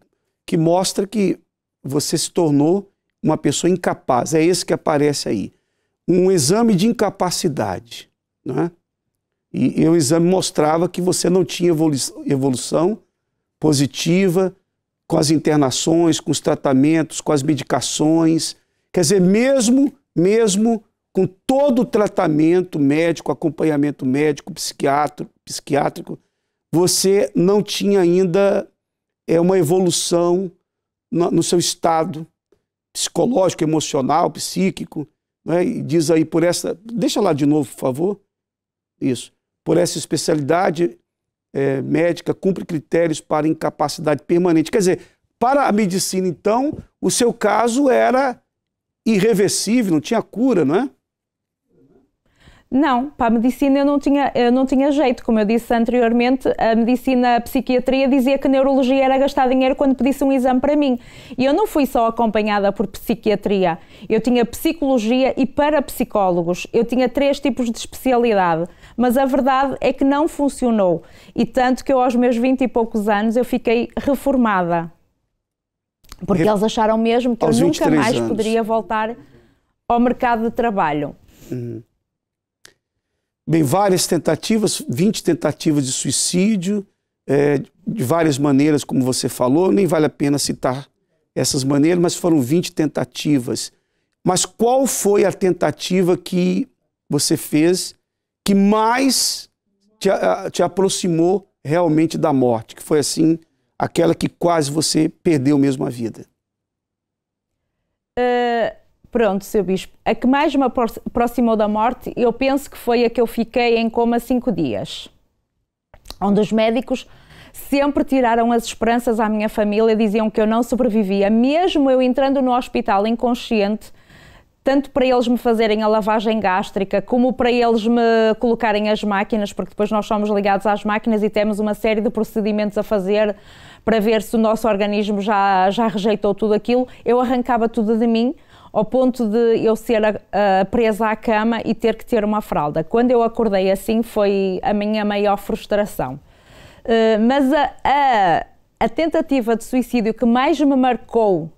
mostra que você se tornou uma pessoa incapaz. É esse que aparece aí. Um exame de incapacidade, né? E o exame mostrava que você não tinha evolução positiva com as internações, com os tratamentos, com as medicações. Quer dizer, mesmo com todo o tratamento médico, acompanhamento médico, psiquiátrico, você não tinha ainda uma evolução no seu estado psicológico, emocional, psíquico, né? E diz aí por essa... Deixa lá de novo, por favor. Isso. Por essa especialidade médica, cumpre critérios para incapacidade permanente. Quer dizer, para a medicina, então, o seu caso era irreversível, não tinha cura, não é? Não, para a medicina eu não tinha jeito. Como eu disse anteriormente, a psiquiatria dizia que a neurologia era gastar dinheiro quando pedisse um exame para mim. E eu não fui só acompanhada por psiquiatria, eu tinha psicologia e parapsicólogos. Eu tinha 3 tipos de especialidade, mas a verdade é que não funcionou. E tanto que eu aos meus 20 e poucos anos eu fiquei reformada. Porque eles acharam mesmo que eu nunca mais poderia voltar ao mercado de trabalho. Bem, várias tentativas, 20 tentativas de suicídio, de várias maneiras, como você falou, nem vale a pena citar essas maneiras, mas foram 20 tentativas. Mas qual foi a tentativa que você fez que mais te aproximou realmente da morte? Que foi assim, aquela que quase você perdeu mesmo a vida? Pronto, Sr. Bispo, a que mais me aproximou da morte, eu penso que foi a que eu fiquei em coma 5 dias. Onde os médicos sempre tiraram as esperanças à minha família, diziam que eu não sobrevivia. Mesmo eu entrando no hospital inconsciente, tanto para eles me fazerem a lavagem gástrica, como para eles me colocarem as máquinas, porque depois nós somos ligados às máquinas e temos uma série de procedimentos a fazer para ver se o nosso organismo já rejeitou tudo aquilo, eu arrancava tudo de mim, ao ponto de eu ser presa à cama e ter que ter uma fralda. Quando eu acordei assim foi a minha maior frustração. Mas a tentativa de suicídio que mais me marcou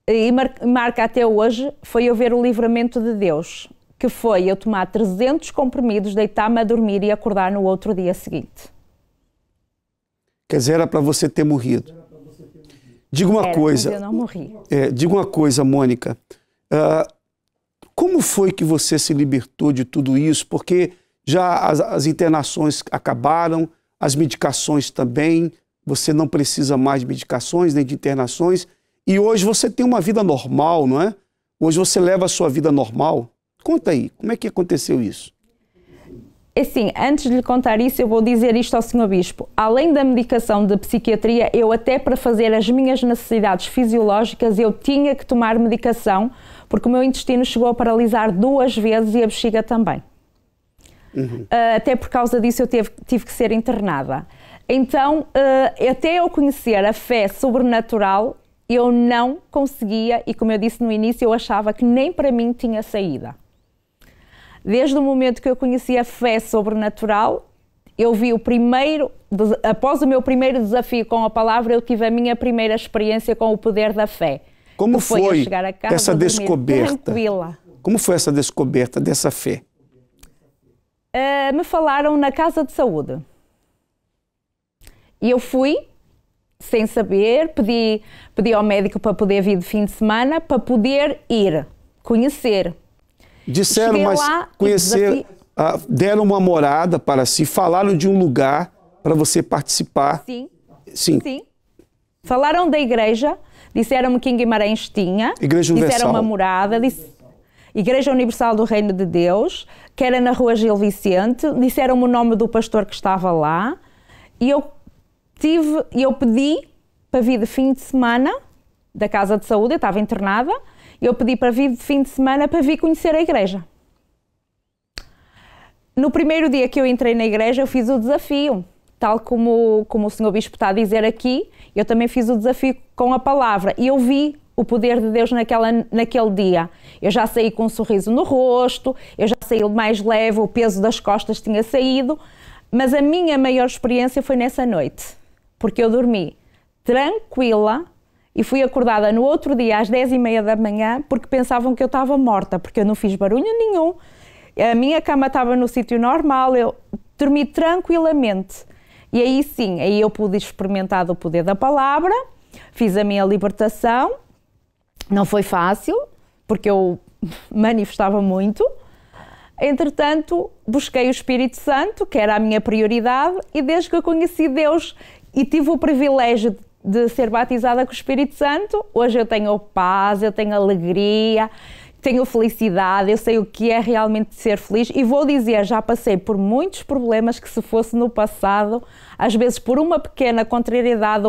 e marca até hoje foi eu ver o livramento de Deus, que foi eu tomar 300 comprimidos, deitar-me a dormir e acordar no outro dia seguinte. Quer dizer, era para você ter morrido. Diga uma coisa. Mas eu não morri. Diga uma coisa, Mônica. Como foi que você se libertou de tudo isso? Porque já as internações acabaram, as medicações também, você não precisa mais de medicações nem de internações, e hoje você tem uma vida normal, não é? Hoje você leva a sua vida normal. Conta aí, como é que aconteceu isso? Assim, antes de lhe contar isso, eu vou dizer isto ao Sr. Bispo. Além da medicação de psiquiatria, eu até para fazer as minhas necessidades fisiológicas, eu tinha que tomar medicação, porque o meu intestino chegou a paralisar 2 vezes e a bexiga também. Até por causa disso eu tive que ser internada. Então, até eu conhecer a fé sobrenatural, eu não conseguia, e como eu disse no início, eu achava que nem para mim tinha saída. Desde o momento que eu conheci a fé sobrenatural, eu vi após o meu primeiro desafio com a palavra, eu tive a minha primeira experiência com o poder da fé. Como foi chegar a casa, essa descoberta? Tranquila. Como foi essa descoberta dessa fé? Me falaram na casa de saúde. E eu fui, sem saber, pedi ao médico para poder vir de fim de semana, para poder ir, conhecer. Disseram, mas conhecer, deram uma morada para si, falaram de um lugar para você participar. Sim. Sim. Sim. Falaram da igreja, disseram-me que em Guimarães tinha. Igreja Universal. Disseram uma morada, Igreja Universal do Reino de Deus, que era na Rua Gil Vicente, disseram-me o nome do pastor que estava lá, e eu pedi para vir de fim de semana da casa de saúde, eu estava internada, eu pedi para vir de fim de semana para vir conhecer a igreja. No primeiro dia que eu entrei na igreja, eu fiz o desafio, tal como o Sr. Bispo está a dizer aqui, eu também fiz o desafio com a palavra, e eu vi o poder de Deus naquele dia. Eu já saí com um sorriso no rosto, eu já saí mais leve, o peso das costas tinha saído, mas a minha maior experiência foi nessa noite, porque eu dormi tranquila e fui acordada no outro dia às 10h30 da manhã porque pensavam que eu estava morta, porque eu não fiz barulho nenhum, a minha cama estava no sítio normal, eu dormi tranquilamente. E aí sim, aí eu pude experimentar o poder da palavra, fiz a minha libertação, não foi fácil, porque eu manifestava muito. Entretanto, busquei o Espírito Santo, que era a minha prioridade, e desde que eu conheci Deus e tive o privilégio de ser batizada com o Espírito Santo, hoje eu tenho paz, eu tenho alegria, tenho felicidade, eu sei o que é realmente ser feliz, e vou dizer, já passei por muitos problemas que se fosse no passado, às vezes por uma pequena contrariedade,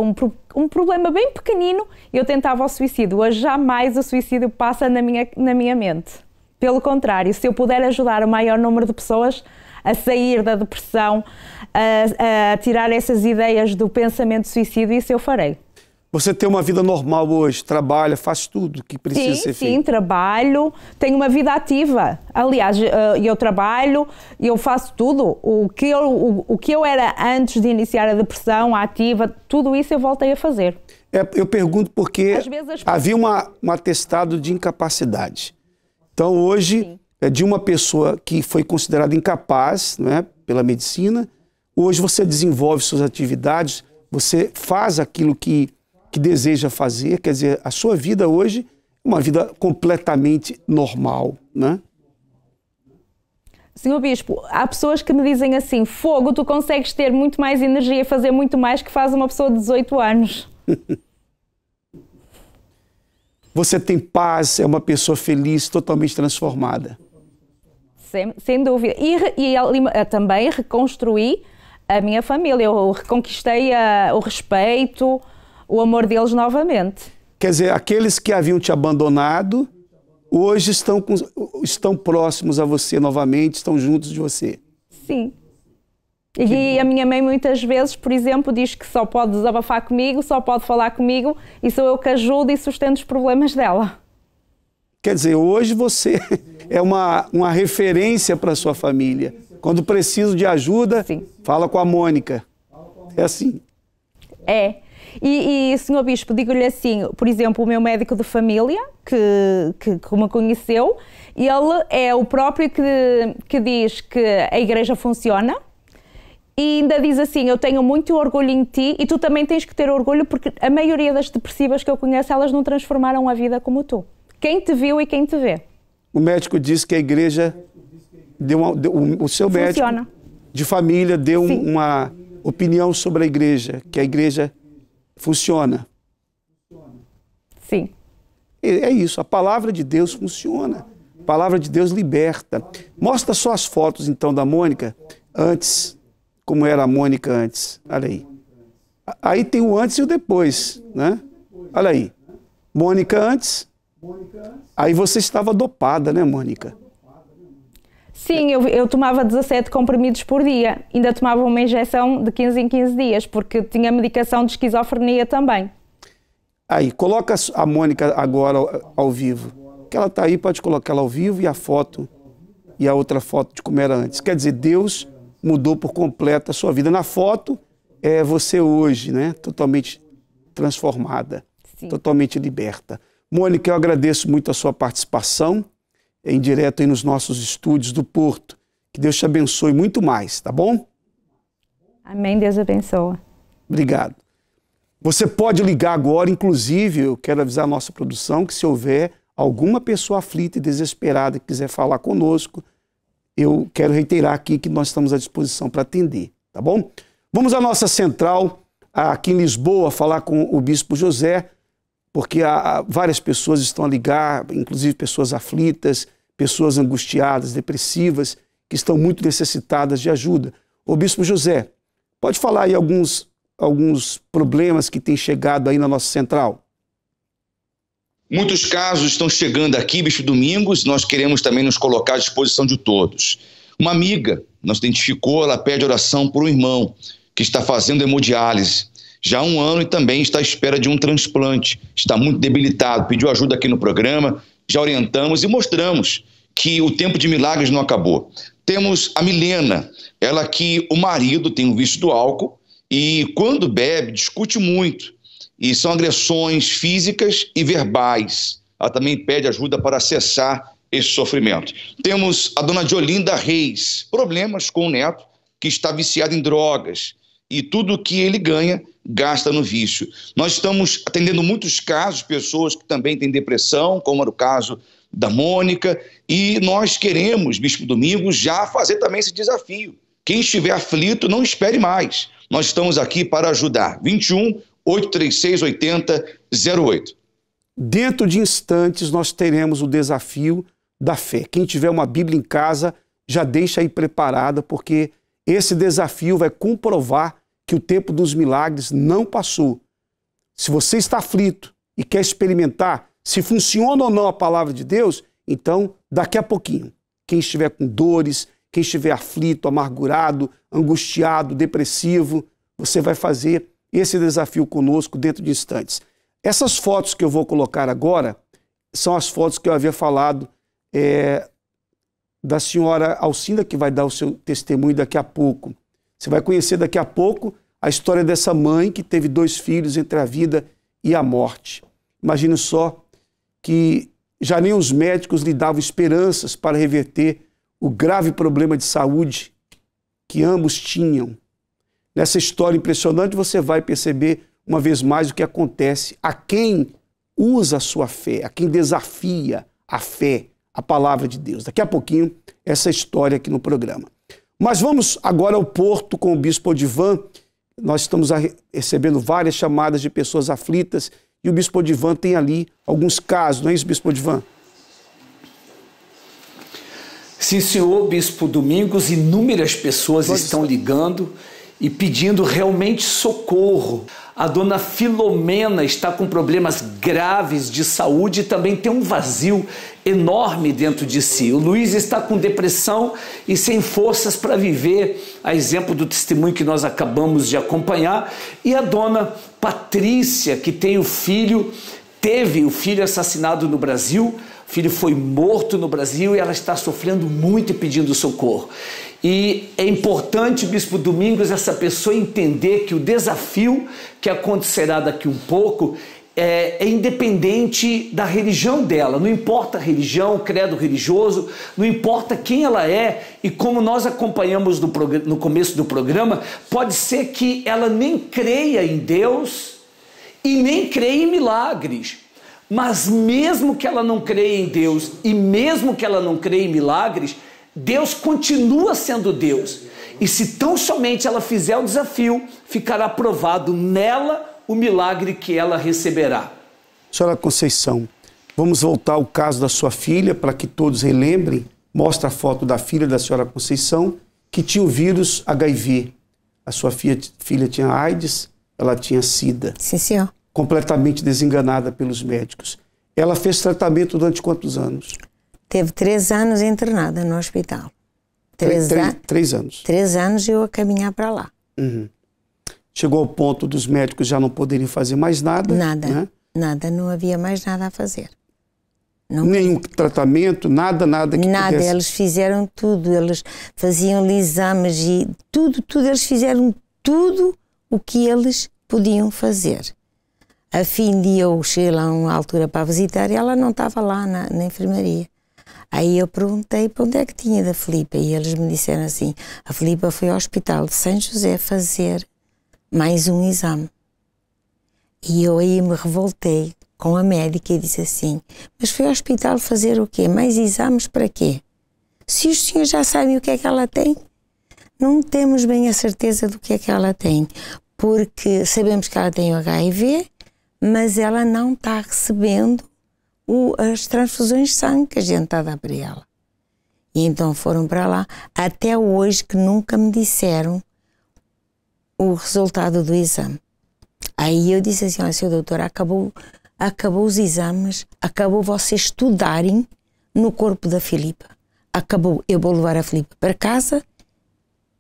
um problema bem pequenino, eu tentava o suicídio. Hoje jamais o suicídio passa na minha mente. Pelo contrário, se eu puder ajudar o maior número de pessoas a sair da depressão, a tirar essas ideias do pensamento de suicídio, isso eu farei. Você tem uma vida normal hoje, trabalha, faz tudo que precisa ser feito? Sim, trabalho, tenho uma vida ativa. Aliás, eu trabalho, eu faço tudo. O que eu era antes de iniciar a depressão, a ativa, tudo isso eu voltei a fazer. Eu pergunto porque havia um atestado de incapacidade. Então, hoje, de uma pessoa que foi considerada incapaz, né, pela medicina, hoje você desenvolve suas atividades, você faz aquilo que deseja fazer, quer dizer, a sua vida hoje é uma vida completamente normal, né? Senhor Bispo, há pessoas que me dizem assim, fogo, tu consegues ter muito mais energia e fazer muito mais que faz uma pessoa de 18 anos. Você tem paz, é uma pessoa feliz, totalmente transformada. Sem dúvida. E também reconstruí a minha família, eu reconquistei o respeito, o amor deles novamente. Quer dizer, aqueles que haviam te abandonado, hoje estão próximos a você novamente, estão juntos de você. Sim. E a minha mãe muitas vezes, por exemplo, diz que só pode desabafar comigo, só pode falar comigo, e sou eu que ajudo e sustento os problemas dela. Quer dizer, hoje você é uma referência para a sua família. Quando preciso de ajuda, fala com a Mônica. É assim. É. E Sr. Bispo, digo-lhe assim, por exemplo, o meu médico de família, que me conheceu, ele é o próprio que diz que a igreja funciona e ainda diz assim, eu tenho muito orgulho em ti e tu também tens que ter orgulho porque a maioria das depressivas que eu conheço, elas não transformaram a vida como tu. Quem te viu e quem te vê. O médico disse que a igreja o seu médico de família deu uma opinião sobre a igreja, que a igreja funciona. Sim. É isso, a palavra de Deus funciona. A palavra de Deus liberta. Mostra só as fotos, então, da Mônica, antes, como era a Mônica antes. Olha aí. Aí tem o antes e o depois, né? Olha aí. Mônica antes. Aí você estava dopada, né, Mônica? Sim, eu tomava 17 comprimidos por dia. Ainda tomava uma injeção de 15 em 15 dias, porque tinha medicação de esquizofrenia também. Aí, coloca a Mônica agora ao vivo. Que ela está aí, pode colocar ela ao vivo e a foto, e a outra foto de como era antes. Quer dizer, Deus mudou por completo a sua vida. Na foto, é você hoje, né? Totalmente transformada, totalmente liberta. Mônica, eu agradeço muito a sua participação em direto aí nos nossos estúdios do Porto. Que Deus te abençoe muito mais, tá bom? Amém, Deus abençoa. Obrigado. Você pode ligar agora, inclusive, eu quero avisar a nossa produção que se houver alguma pessoa aflita e desesperada que quiser falar conosco, eu quero reiterar aqui que nós estamos à disposição para atender, tá bom? Vamos à nossa central aqui em Lisboa falar com o Bispo José, porque várias pessoas estão a ligar, inclusive pessoas aflitas, pessoas angustiadas, depressivas, que estão muito necessitadas de ajuda. Ô Bispo José, pode falar aí alguns problemas que têm chegado aí na nossa central? Muitos casos estão chegando aqui, Bispo Domingos, nós queremos também nos colocar à disposição de todos. Uma amiga nos identificou, ela pede oração por um irmão que está fazendo hemodiálise já há 1 ano e também está à espera de um transplante, está muito debilitado, pediu ajuda aqui no programa, já orientamos e mostramos que o tempo de milagres não acabou. Temos a Milena, ela que o marido tem um vício do álcool e quando bebe discute muito e são agressões físicas e verbais. Ela também pede ajuda para cessar esse sofrimento. Temos a dona Diolinda Reis, problemas com o neto que está viciado em drogas e tudo que ele ganha, gasta no vício. Nós estamos atendendo muitos casos, pessoas que também têm depressão, como era o caso da Mônica, e nós queremos, Bispo Domingos, já fazer também esse desafio. Quem estiver aflito, não espere mais. Nós estamos aqui para ajudar. 21 836 8008. Dentro de instantes, nós teremos o desafio da fé. Quem tiver uma Bíblia em casa, já deixa aí preparada, porque esse desafio vai comprovar que o tempo dos milagres não passou. Se você está aflito e quer experimentar se funciona ou não a palavra de Deus, Então, daqui a pouquinho, quem estiver com dores, quem estiver aflito, amargurado, angustiado, depressivo, você vai fazer esse desafio conosco dentro de instantes. Essas fotos que eu vou colocar agora são as fotos que eu havia falado da senhora Alcinda, que vai dar o seu testemunho daqui a pouco. Você vai conhecer daqui a pouco a história dessa mãe que teve 2 filhos entre a vida e a morte. Imagine só que já nem os médicos lhe davam esperanças para reverter o grave problema de saúde que ambos tinham. Nessa história impressionante você vai perceber uma vez mais o que acontece a quem usa a sua fé, a quem desafia a fé, a palavra de Deus. Daqui a pouquinho, essa história aqui no programa. Mas vamos agora ao Porto com o Bispo Odivan. Nós estamos recebendo várias chamadas de pessoas aflitas e o Bispo Odivan tem ali alguns casos, não é isso, Bispo Odivan? Sim, senhor Bispo Domingos, inúmeras pessoas estão ligando e pedindo realmente socorro. A dona Filomena está com problemas graves de saúde e também tem um vazio enorme dentro de si. O Luiz está com depressão e sem forças para viver, a exemplo do testemunho que nós acabamos de acompanhar. E a dona Patrícia, que tem teve o filho assassinado no Brasil, o filho foi morto no Brasil e ela está sofrendo muito e pedindo socorro. E é importante, Bispo Domingos, essa pessoa entender que o desafio que acontecerá daqui um pouco é independente da religião dela. Não importa a religião, o credo religioso, não importa quem ela é. E como nós acompanhamos no começo do programa, pode ser que ela nem creia em Deus e nem creia em milagres. Mas mesmo que ela não creia em Deus e mesmo que ela não creia em milagres, Deus continua sendo Deus. E se tão somente ela fizer o desafio, ficará provado nela o milagre que ela receberá. Senhora Conceição, vamos voltar ao caso da sua filha para que todos relembrem. Mostra a foto da filha da senhora Conceição, que tinha o vírus HIV. A sua filha tinha AIDS, ela tinha SIDA. Sim, senhor. Completamente desenganada pelos médicos. Ela fez tratamento durante quantos anos? Teve 3 anos internada no hospital. 3 anos. 3 anos eu a caminhar para lá. Uhum. Chegou ao ponto dos médicos já não poderem fazer mais nada. Nada, né? Nada, não havia mais nada a fazer. Nenhum tratamento, nada que nada, pudesse. Eles fizeram tudo, eles faziam-lhe exames e tudo, eles fizeram tudo o que eles podiam fazer. A fim de eu cheguei lá a uma altura para visitar e ela não estava lá na enfermaria. Aí eu perguntei para onde é que tinha da Filipa e eles me disseram assim, a Filipa foi ao hospital de São José fazer mais um exame. E eu aí me revoltei com a médica e disse assim, mas foi ao hospital fazer o quê? Mais exames para quê? Se os senhores já sabem o que é que ela tem, não temos bem a certeza do que é que ela tem, porque sabemos que ela tem o HIV, mas ela não está recebendo as transfusões de sangue que a gente está a dar para ela. E então foram para lá, até hoje que nunca me disseram o resultado do exame. Aí eu disse assim, olha, senhor doutor, acabou os exames, acabou vocês estudarem no corpo da Filipa. Acabou, eu vou levar a Filipa para casa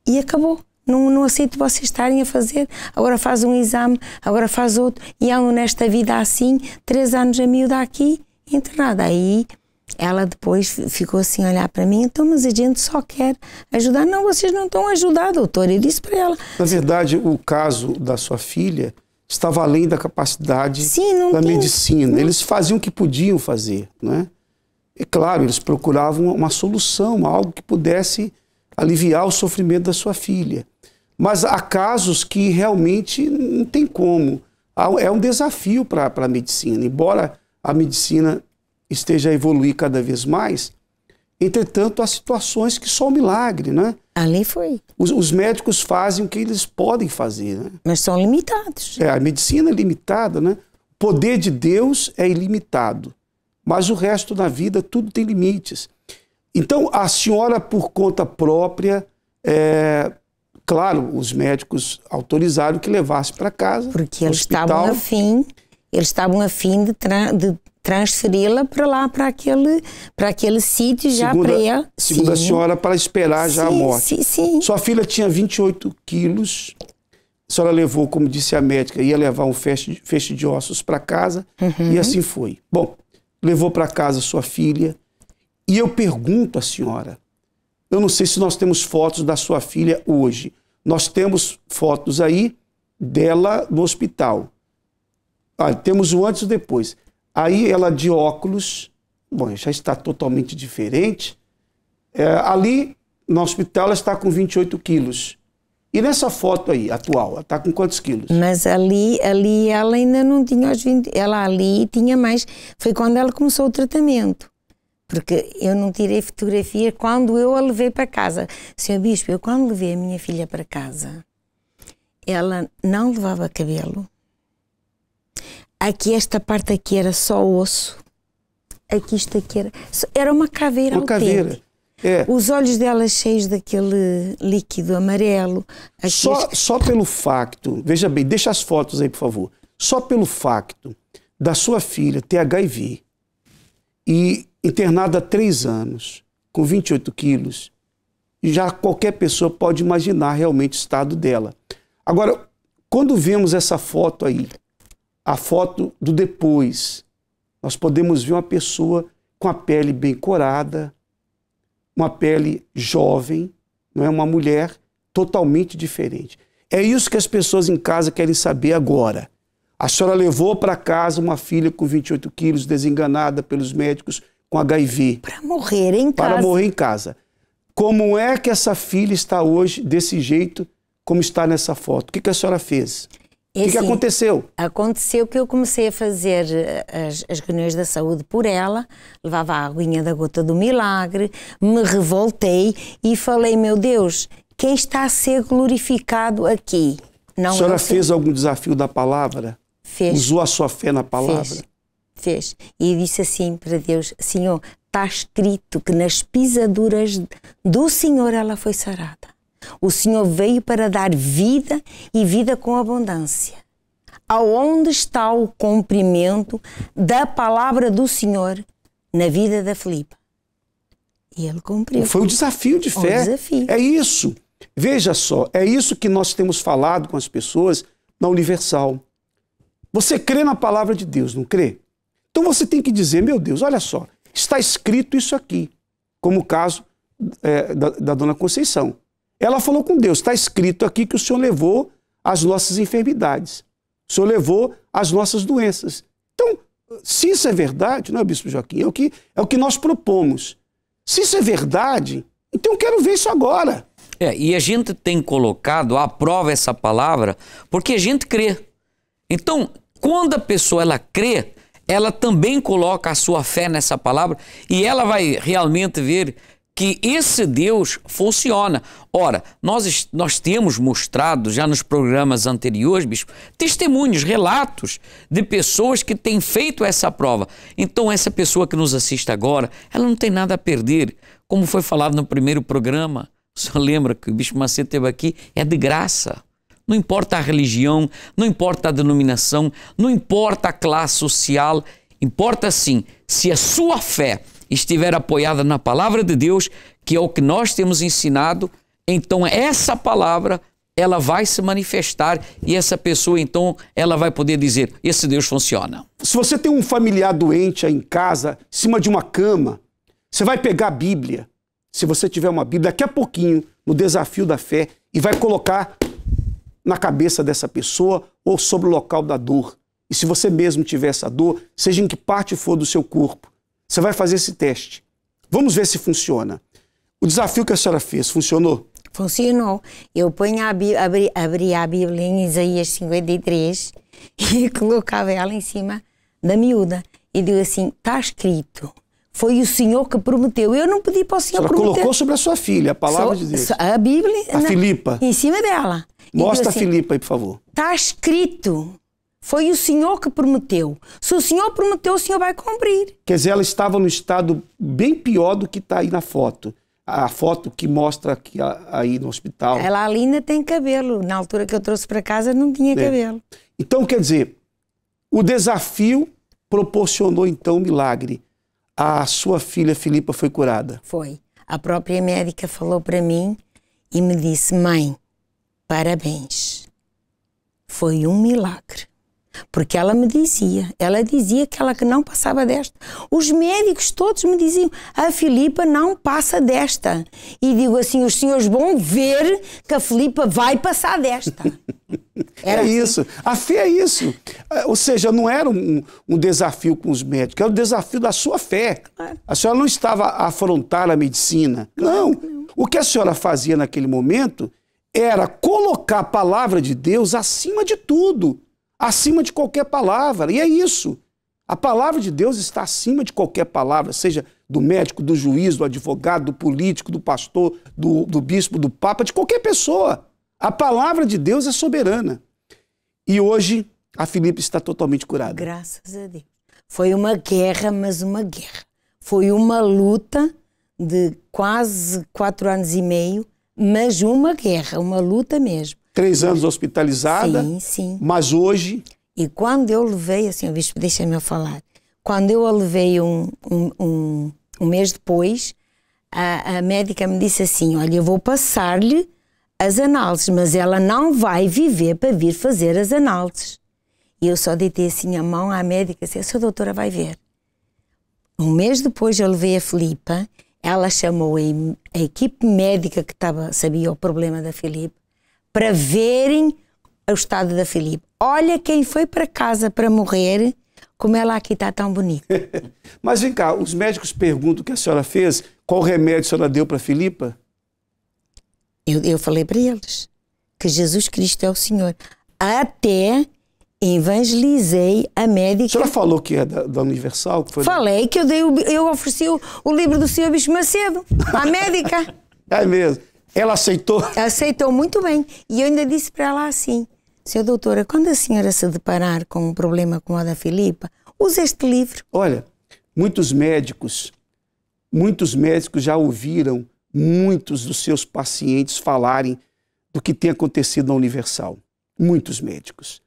e acabou. Não aceito vocês estarem a fazer, agora faz um exame, agora faz outro, e ela nesta vida assim, 3 anos a miúda aqui, internada. Aí ela depois ficou assim a olhar para mim, então, mas a gente só quer ajudar. Não, vocês não estão a ajudar, doutor. Eu disse para ela. Na verdade, o caso da sua filha estava além da capacidade da medicina. Eles faziam o que podiam fazer, não é? E claro, eles procuravam uma solução, algo que pudesse aliviar o sofrimento da sua filha. Mas há casos que realmente não tem como. É um desafio para a medicina. Embora a medicina esteja a evoluir cada vez mais, entretanto, há situações que só um milagre, né? Ali foi. Os médicos fazem o que eles podem fazer, né? Mas são limitados. A medicina é limitada, né? O poder de Deus é ilimitado. Mas o resto da vida, tudo tem limites. Então, a senhora, por conta própria, claro, os médicos autorizaram que levasse para casa. Porque eles estavam a fim de transferi-la para lá, para aquele sítio já para ela. Segundo a senhora, para esperar já a morte. Sim, sim. Sua filha tinha 28 quilos. A senhora levou, como disse a médica, ia levar um feixe de ossos para casa, e assim foi. Bom, levou para casa sua filha, e eu pergunto à senhora, eu não sei se nós temos fotos da sua filha hoje. Nós temos fotos aí dela no hospital. Temos o antes e o depois. Aí ela de óculos, bom, já está totalmente diferente. Ali no hospital ela está com 28 quilos. E nessa foto aí, atual, ela está com quantos quilos? Mas ali ela ainda não tinha os 20, ela ali tinha mais, foi quando ela começou o tratamento. Porque eu não tirei fotografia quando eu a levei para casa. Senhor Bispo, eu quando levei a minha filha para casa, ela não levava cabelo. Aqui, esta parte aqui era só osso. Aqui, isto aqui era uma caveira. Uma caveira. Os olhos dela cheios daquele líquido amarelo. Só pelo facto, veja bem, deixa as fotos aí, por favor. Só pelo facto da sua filha ter HIV e internada há 3 anos, com 28 quilos, já qualquer pessoa pode imaginar realmente o estado dela. Agora, quando vemos essa foto aí, a foto do depois, nós podemos ver uma pessoa com a pele bem corada, uma pele jovem, não é? Uma mulher totalmente diferente. É isso que as pessoas em casa querem saber agora. A senhora levou para casa uma filha com 28 quilos, desenganada pelos médicos, com HIV. Para morrer em casa. Para morrer em casa. Como é que essa filha está hoje desse jeito, como está nessa foto? O que a senhora fez? O que aconteceu? Aconteceu que eu comecei a fazer as reuniões da saúde por ela, levava a aguinha da gota do milagre, me revoltei e falei, meu Deus, quem está a ser glorificado aqui? Não, a senhora fez algum desafio da palavra? Fez. Usou a sua fé na palavra? Fez. E disse assim para Deus, Senhor, está escrito que nas pisaduras do Senhor ela foi sarada. O Senhor veio para dar vida e vida com abundância. Aonde está o cumprimento da palavra do Senhor na vida da Filipa? E ele cumpriu. Foi o desafio de fé. É isso. Veja só, é isso que nós temos falado com as pessoas na Universal. Você crê na palavra de Deus, não crê? Então você tem que dizer, meu Deus, olha só, está escrito isso aqui, como o caso da dona Conceição. Ela falou com Deus, está escrito aqui que o Senhor levou as nossas enfermidades, o Senhor levou as nossas doenças. Então, se isso é verdade, não é, Bispo Joaquim? É o que nós propomos. Se isso é verdade, então eu quero ver isso agora. E a gente tem colocado à prova essa palavra porque a gente crê. Então, quando a pessoa ela crê, ela também coloca a sua fé nessa palavra e ela vai realmente ver que esse Deus funciona. Ora, nós temos mostrado já nos programas anteriores, bispo, testemunhos, relatos de pessoas que têm feito essa prova. Então essa pessoa que nos assiste agora, ela não tem nada a perder. Como foi falado no primeiro programa, o senhor lembra que o bispo Macedo esteve aqui, é de graça. Não importa a religião, não importa a denominação, não importa a classe social, importa sim, se a sua fé estiver apoiada na palavra de Deus, que é o que nós temos ensinado, então essa palavra, ela vai se manifestar e essa pessoa, então, ela vai poder dizer, esse Deus funciona. Se você tem um familiar doente aí em casa, em cima de uma cama, você vai pegar a Bíblia, se você tiver uma Bíblia, daqui a pouquinho, no desafio da fé, e vai colocar na cabeça dessa pessoa ou sobre o local da dor. E se você mesmo tiver essa dor, seja em que parte for do seu corpo, você vai fazer esse teste. Vamos ver se funciona. O desafio que a senhora fez, funcionou? Funcionou. Eu abria a Bíblia em Isaías 53 e colocava ela em cima da miúda. E digo assim, está escrito, foi o Senhor que prometeu. Eu não pedi para o Senhor prometer. Ela colocou sobre a sua filha, a palavra de Deus. A Bíblia. A Filipa. Em cima dela. Mostra assim, a Filipa aí, por favor. Está escrito. Foi o Senhor que prometeu. Se o Senhor prometeu, o Senhor vai cumprir. Quer dizer, ela estava no estado bem pior do que está aí na foto. A foto que mostra aqui, aí no hospital. Ela ali ainda tem cabelo. Na altura que eu trouxe para casa, não tinha cabelo. Então, quer dizer, o desafio proporcionou então o milagre? A sua filha Filipa foi curada? Foi. A própria médica falou para mim e me disse: mãe, parabéns. Foi um milagre. Porque ela dizia que ela que não passava desta. Os médicos todos me diziam: a Filipa não passa desta. E digo assim: os senhores vão ver que a Filipa vai passar desta. Era isso. A fé é isso. Ou seja, não era um desafio com os médicos, era o desafio da sua fé. A senhora não estava a afrontar a medicina. Não. O que a senhora fazia naquele momento era colocar a palavra de Deus acima de tudo. Acima de qualquer palavra. E é isso. A palavra de Deus está acima de qualquer palavra, seja do médico, do juiz, do advogado, do político, do pastor, do bispo, do papa, de qualquer pessoa. A palavra de Deus é soberana. E hoje a Filipa está totalmente curada. Graças a Deus. Foi uma guerra, mas uma guerra. Foi uma luta de quase 4 anos e meio, mas uma guerra, uma luta mesmo. 3 anos hospitalizada, sim, sim. Mas hoje... E quando eu levei, assim, o bispo, deixa-me falar, quando eu a levei um mês depois, a médica me disse assim: olha, eu vou passar-lhe as análises, mas ela não vai viver para vir fazer as análises. E eu só deitei assim a mão à médica e disse: a sua doutora vai ver. Um mês depois eu levei a Filipa, ela chamou a equipe médica que sabia o problema da Filipa, para verem o estado da Filipa. Olha quem foi para casa para morrer, como ela aqui está tão bonita. Mas vem cá, os médicos perguntam o que a senhora fez, qual remédio a senhora deu para Filipa? Eu falei para eles que Jesus Cristo é o Senhor. Até evangelizei a médica. A senhora falou que é da Universal? Que foi falei que eu ofereci o livro do Sr. Bispo Macedo à médica. É mesmo? Ela aceitou? Aceitou muito bem. E eu ainda disse para ela assim: senhora doutora, quando a senhora se deparar com um problema como o da Filipa, use este livro. Olha, muitos médicos já ouviram muitos dos seus pacientes falarem do que tem acontecido na Universal. Muitos médicos.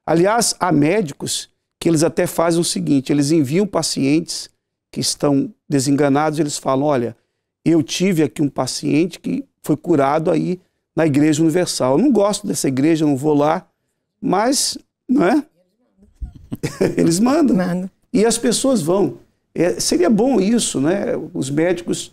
Aliás, há médicos que eles até fazem o seguinte: eles enviam pacientes que estão desenganados, eles falam: olha, eu tive aqui um paciente que foi curado aí na Igreja Universal. Eu não gosto dessa igreja, não vou lá, mas, não é? Eles mandam. E as pessoas vão. Seria bom isso, né? Os médicos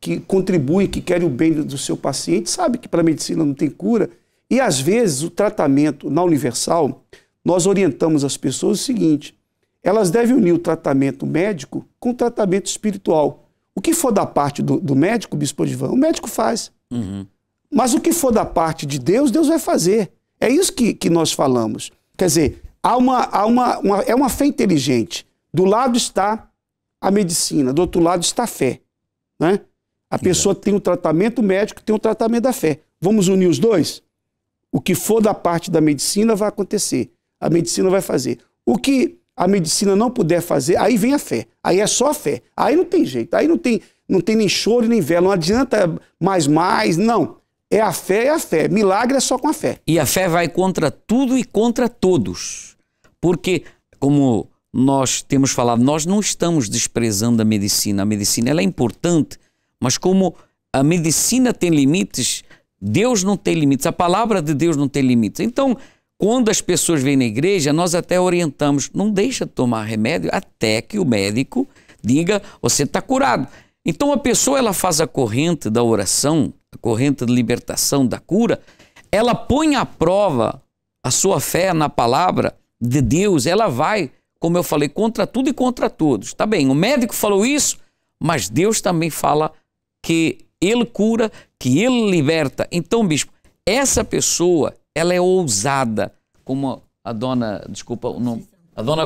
que contribuem, que querem o bem do seu paciente, sabem que para a medicina não tem cura. E, às vezes, o tratamento na Universal, nós orientamos as pessoas o seguinte: elas devem unir o tratamento médico com o tratamento espiritual. O que for da parte do médico, Bispo Odivan, o médico faz. Uhum. Mas o que for da parte de Deus, Deus vai fazer. É isso que nós falamos. Quer dizer, é uma fé inteligente. Do lado está a medicina, do outro lado está a fé. Né? A pessoa tem o tratamento médico, tem o tratamento da fé. Vamos unir os dois? O que for da parte da medicina vai acontecer. A medicina vai fazer. O que a medicina não puder fazer, aí vem a fé. Aí é só a fé. Aí não tem jeito. Aí não tem nem choro nem vela. Não adianta mais, não. É a fé. Milagre é só com a fé. E a fé vai contra tudo e contra todos. Porque, como nós temos falado, nós não estamos desprezando a medicina. A medicina ela é importante, mas como a medicina tem limites, Deus não tem limites. A palavra de Deus não tem limites. Então, quando as pessoas vêm na igreja, nós até orientamos: não deixa de tomar remédio até que o médico diga: você está curado. Então a pessoa ela faz a corrente da oração, a corrente de libertação, da cura, ela põe à prova a sua fé na palavra de Deus, ela vai, como eu falei, contra tudo e contra todos. Tá bem, o médico falou isso, mas Deus também fala que Ele cura, que Ele liberta. Então, bispo, essa pessoa, ela é ousada, como a dona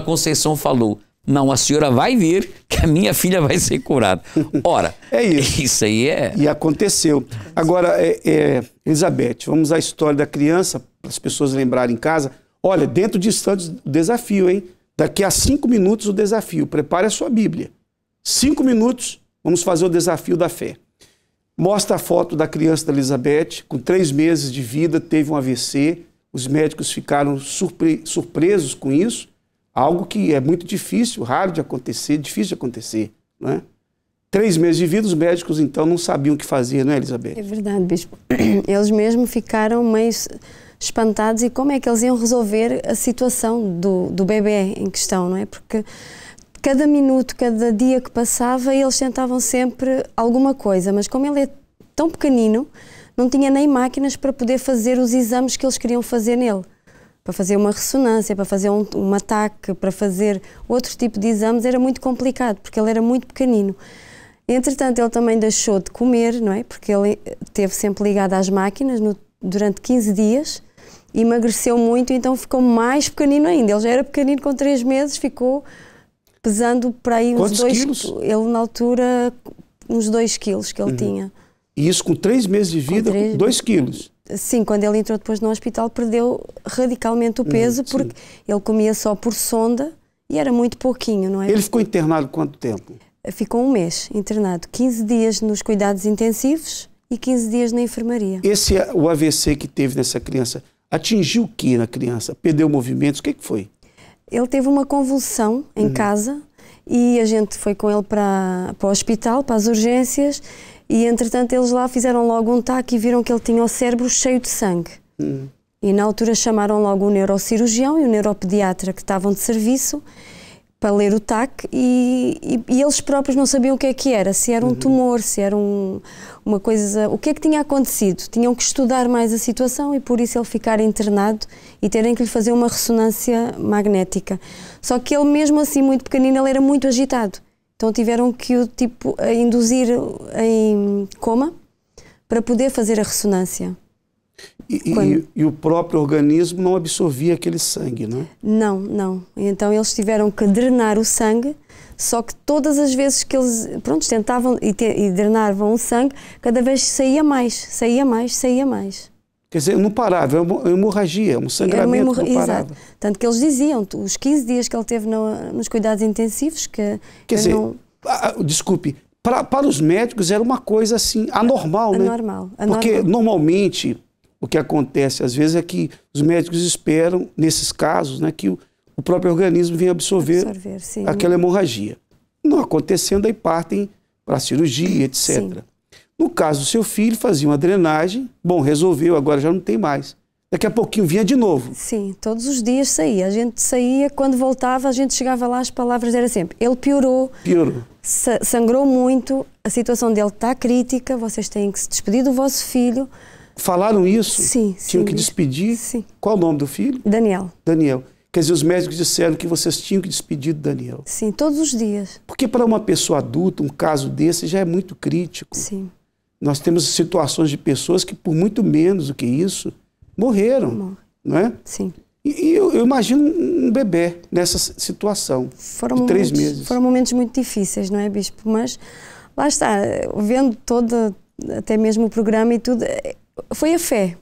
Conceição falou. Não, a senhora vai ver que a minha filha vai ser curada. Ora, é isso. Isso aí é... E aconteceu. Agora, Elizabeth, vamos à história da criança, para as pessoas lembrarem em casa. Olha, dentro de instantes o desafio, hein? Daqui a 5 minutos o desafio. Prepare a sua Bíblia. 5 minutos, vamos fazer o desafio da fé. Mostra a foto da criança da Elizabeth, com 3 meses de vida, teve um AVC. Os médicos ficaram surpresos com isso, Algo que é muito difícil, raro de acontecer, difícil de acontecer, não é? 3 meses de vida, os médicos então não sabiam o que fazer, não é, Elizabeth? É verdade, bispo. Eles mesmo ficaram meio espantados e como é que eles iam resolver a situação do bebê em questão, não é? Porque cada minuto, cada dia que passava, eles tentavam sempre alguma coisa, mas como ele é tão pequenino, não tinha nem máquinas para poder fazer os exames que eles queriam fazer nele. Para fazer uma ressonância, para fazer um ataque, para fazer outro tipo de exames, era muito complicado, porque ele era muito pequenino. Entretanto, ele também deixou de comer, não é? Porque ele esteve sempre ligado às máquinas durante 15 dias, emagreceu muito, então ficou mais pequenino ainda. Ele já era pequenino com 3 meses, ficou pesando para aí uns 2 quilos. Ele, na altura, uns 2 quilos que ele tinha. E isso com 3 meses de vida, com 2 quilos? Sim, quando ele entrou depois no hospital, perdeu radicalmente o peso, porque ele comia só por sonda e era muito pouquinho, não é? Ele ficou internado quanto tempo? Ficou 1 mês internado, 15 dias nos cuidados intensivos e 15 dias na enfermaria. O AVC que teve nessa criança, atingiu o que na criança? Perdeu movimentos? O que foi? Ele teve uma convulsão em casa e a gente foi com ele para o hospital, para as urgências, e entretanto eles lá fizeram logo um TAC e viram que ele tinha o cérebro cheio de sangue. E na altura chamaram logo o neurocirurgião e o neuropediatra que estavam de serviço para ler o TAC e eles próprios não sabiam o que era, se era um tumor, se era uma coisa, o que é que tinha acontecido. Tinham que estudar mais a situação e por isso ele ficar internado e terem que lhe fazer uma ressonância magnética. Só que ele mesmo assim, muito pequenino, ele era muito agitado. Então tiveram que o induzir em coma para poder fazer a ressonância. E o próprio organismo não absorvia aquele sangue, não é? Não. Então eles tiveram que drenar o sangue, só que todas as vezes que eles tentavam e drenavam o sangue, cada vez saía mais. Quer dizer, não parava, é uma hemorragia, um sangramento não parava. Exato. Tanto que eles diziam, os 15 dias que ele teve nos cuidados intensivos, que... Quer dizer, desculpe, para os médicos era uma coisa assim, anormal, né? Anormal. Porque normalmente o que acontece às vezes é que os médicos esperam, nesses casos, né, que o próprio organismo venha absorver aquela hemorragia. Não acontecendo, aí partem para a cirurgia, etc. Sim. No caso do seu filho, fazia uma drenagem, bom, resolveu, agora já não tem mais. Daqui a pouquinho vinha de novo. Sim, todos os dias saía. A gente saía, quando voltava, a gente chegava lá, as palavras eram sempre: ele piorou, sangrou muito, a situação dele está crítica, vocês têm que se despedir do vosso filho. Falaram isso? Sim. Tinham que despedir? Sim. Qual o nome do filho? Daniel. Daniel. Quer dizer, os médicos disseram que vocês tinham que despedir do Daniel. Sim, todos os dias. Porque para uma pessoa adulta, um caso desse já é muito crítico. Sim. Nós temos situações de pessoas que, por muito menos do que isso, morreram, não é? Sim. E eu imagino um bebê nessa situação, de 3 meses. Foram momentos muito difíceis, não é, Bispo? Mas lá está, vendo até mesmo o programa e tudo, foi a fé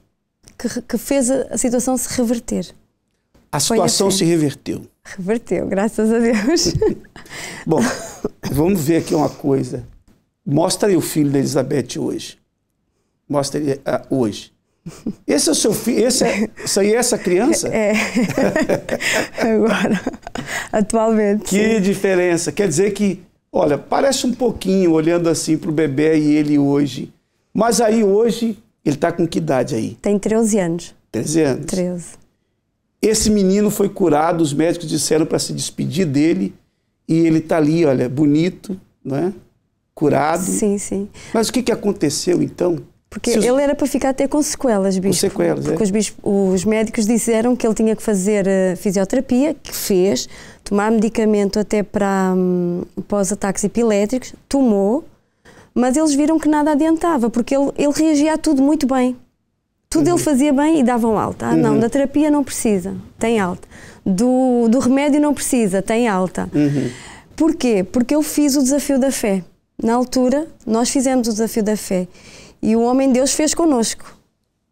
que fez a situação se reverter. A situação se reverteu. Reverteu, graças a Deus. Bom, vamos ver aqui uma coisa. Mostra aí o filho da Elizabeth hoje. Mostra ele hoje. Esse é o seu filho? Isso aí é essa criança? É. Agora, atualmente. Que sim. Diferença. Quer dizer que, olha, parece um pouquinho olhando assim para o bebê e ele hoje. Mas aí hoje, ele está com que idade aí? Tem 13 anos. 13 anos? 13. Esse menino foi curado, os médicos disseram para se despedir dele e ele está ali, olha, bonito, não é? Curado. Sim. Mas o que aconteceu então? Porque ele era para ficar até com sequelas, Bispo. Com sequelas, porque os médicos disseram que ele tinha que fazer fisioterapia, que fez, tomar medicamento até para os ataques epiléticos, tomou, mas eles viram que nada adiantava, porque ele reagia a tudo muito bem. Tudo ele fazia bem e davam alta. Não, da terapia não precisa, tem alta. Do remédio não precisa, tem alta. Porquê? Porque eu fiz o desafio da fé. Na altura, nós fizemos o desafio da fé. E o homem de Deus fez connosco.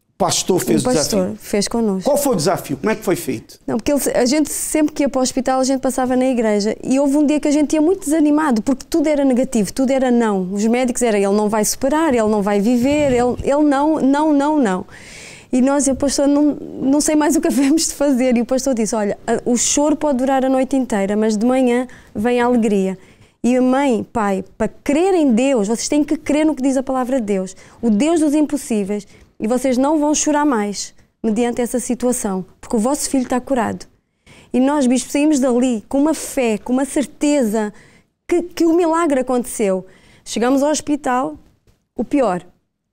O pastor fez o desafio? O pastor fez connosco. Qual foi o desafio? Como é que foi feito? Não, porque a gente sempre que ia para o hospital, a gente passava na igreja. E houve um dia que a gente ia muito desanimado, porque tudo era negativo, tudo era não. Os médicos eram, ele não vai superar, ele não vai viver, ele não. E nós, o pastor, não sei mais o que havemos de fazer. E o pastor disse, olha, o choro pode durar a noite inteira, mas de manhã vem a alegria. E a mãe, pai, para crer em Deus, vocês têm que crer no que diz a palavra de Deus. O Deus dos impossíveis. E vocês não vão chorar mais mediante essa situação, porque o vosso filho está curado. E nós, bispo, saímos dali com uma fé, com uma certeza que o milagre aconteceu. Chegamos ao hospital, o pior.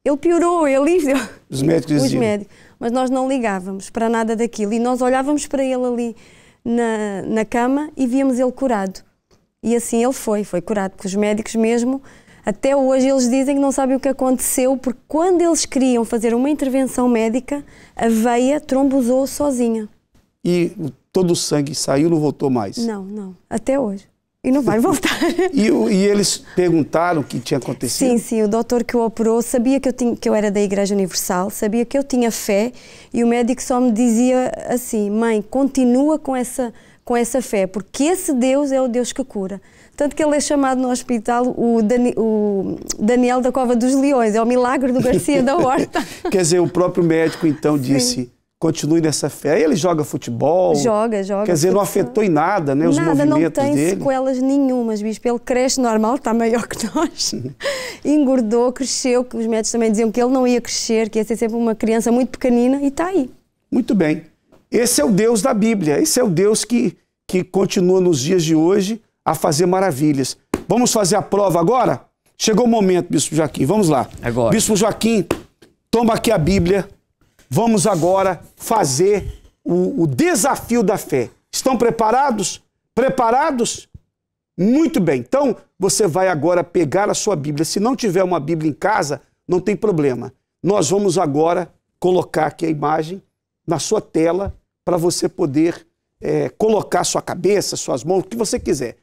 Ele piorou, ele... Os médicos diziam. Os médicos. Mas nós não ligávamos para nada daquilo. E nós olhávamos para ele ali na cama e víamos ele curado. E assim ele foi curado. Porque os médicos mesmo, até hoje, eles dizem que não sabem o que aconteceu, porque quando eles queriam fazer uma intervenção médica, a veia trombosou sozinha. E todo o sangue saiu, não voltou mais? Não. Até hoje. E não vai voltar. E eles perguntaram o que tinha acontecido? Sim, o doutor que o operou sabia que eu era da Igreja Universal, sabia que eu tinha fé, e o médico só me dizia assim, mãe, continua com essa fé, porque esse Deus é o Deus que cura. Tanto que ele é chamado no hospital o Daniel da Cova dos Leões, é o milagre do Garcia da Horta. Quer dizer, o próprio médico então disse... Continue nessa fé. Ele joga futebol. Joga. Quer dizer, não afetou em nada, né? Os movimentos dele. Nada, não tem sequelas nenhumas, bispo. Ele cresce normal, está maior que nós. Engordou, cresceu, que os médicos também diziam que ele não ia crescer, que ia ser sempre uma criança muito pequenina, e está aí. Muito bem. Esse é o Deus da Bíblia. Esse é o Deus que continua nos dias de hoje a fazer maravilhas. Vamos fazer a prova agora? Chegou o momento, Bispo Joaquim. Vamos lá. Agora. Bispo Joaquim, toma aqui a Bíblia. Vamos agora fazer o desafio da fé. Estão preparados? Preparados? Muito bem. Então, você vai agora pegar a sua Bíblia. Se não tiver uma Bíblia em casa, não tem problema. Nós vamos agora colocar aqui a imagem na sua tela para você poder colocar sua cabeça, suas mãos, o que você quiser.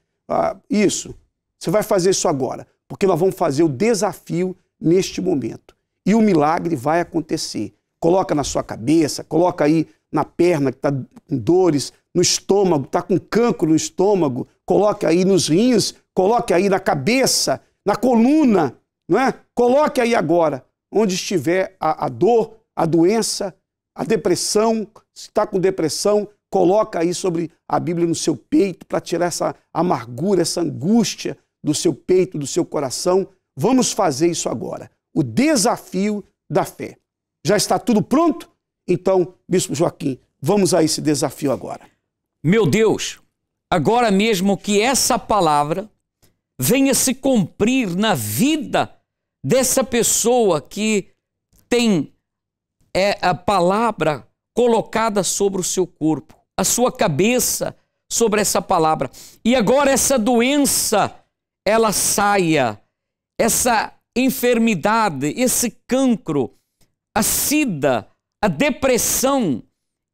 Isso. Você vai fazer isso agora, porque nós vamos fazer o desafio neste momento. E o milagre vai acontecer. Coloca na sua cabeça, coloca aí na perna que está com dores, no estômago, está com cancro no estômago, coloque aí nos rins, coloque aí na cabeça, na coluna, não é? Coloque aí agora, onde estiver a dor, a doença, a depressão. Se está com depressão, coloca aí sobre a Bíblia no seu peito para tirar essa amargura, essa angústia do seu peito, do seu coração. Vamos fazer isso agora. O desafio da fé. Já está tudo pronto? Então, Bispo Joaquim, vamos a esse desafio agora. Meu Deus, agora mesmo que essa palavra venha se cumprir na vida dessa pessoa que tem a palavra colocada sobre o seu corpo, a sua cabeça sobre essa palavra. E agora essa doença, ela saia, essa enfermidade, esse cancro, a sida, a depressão,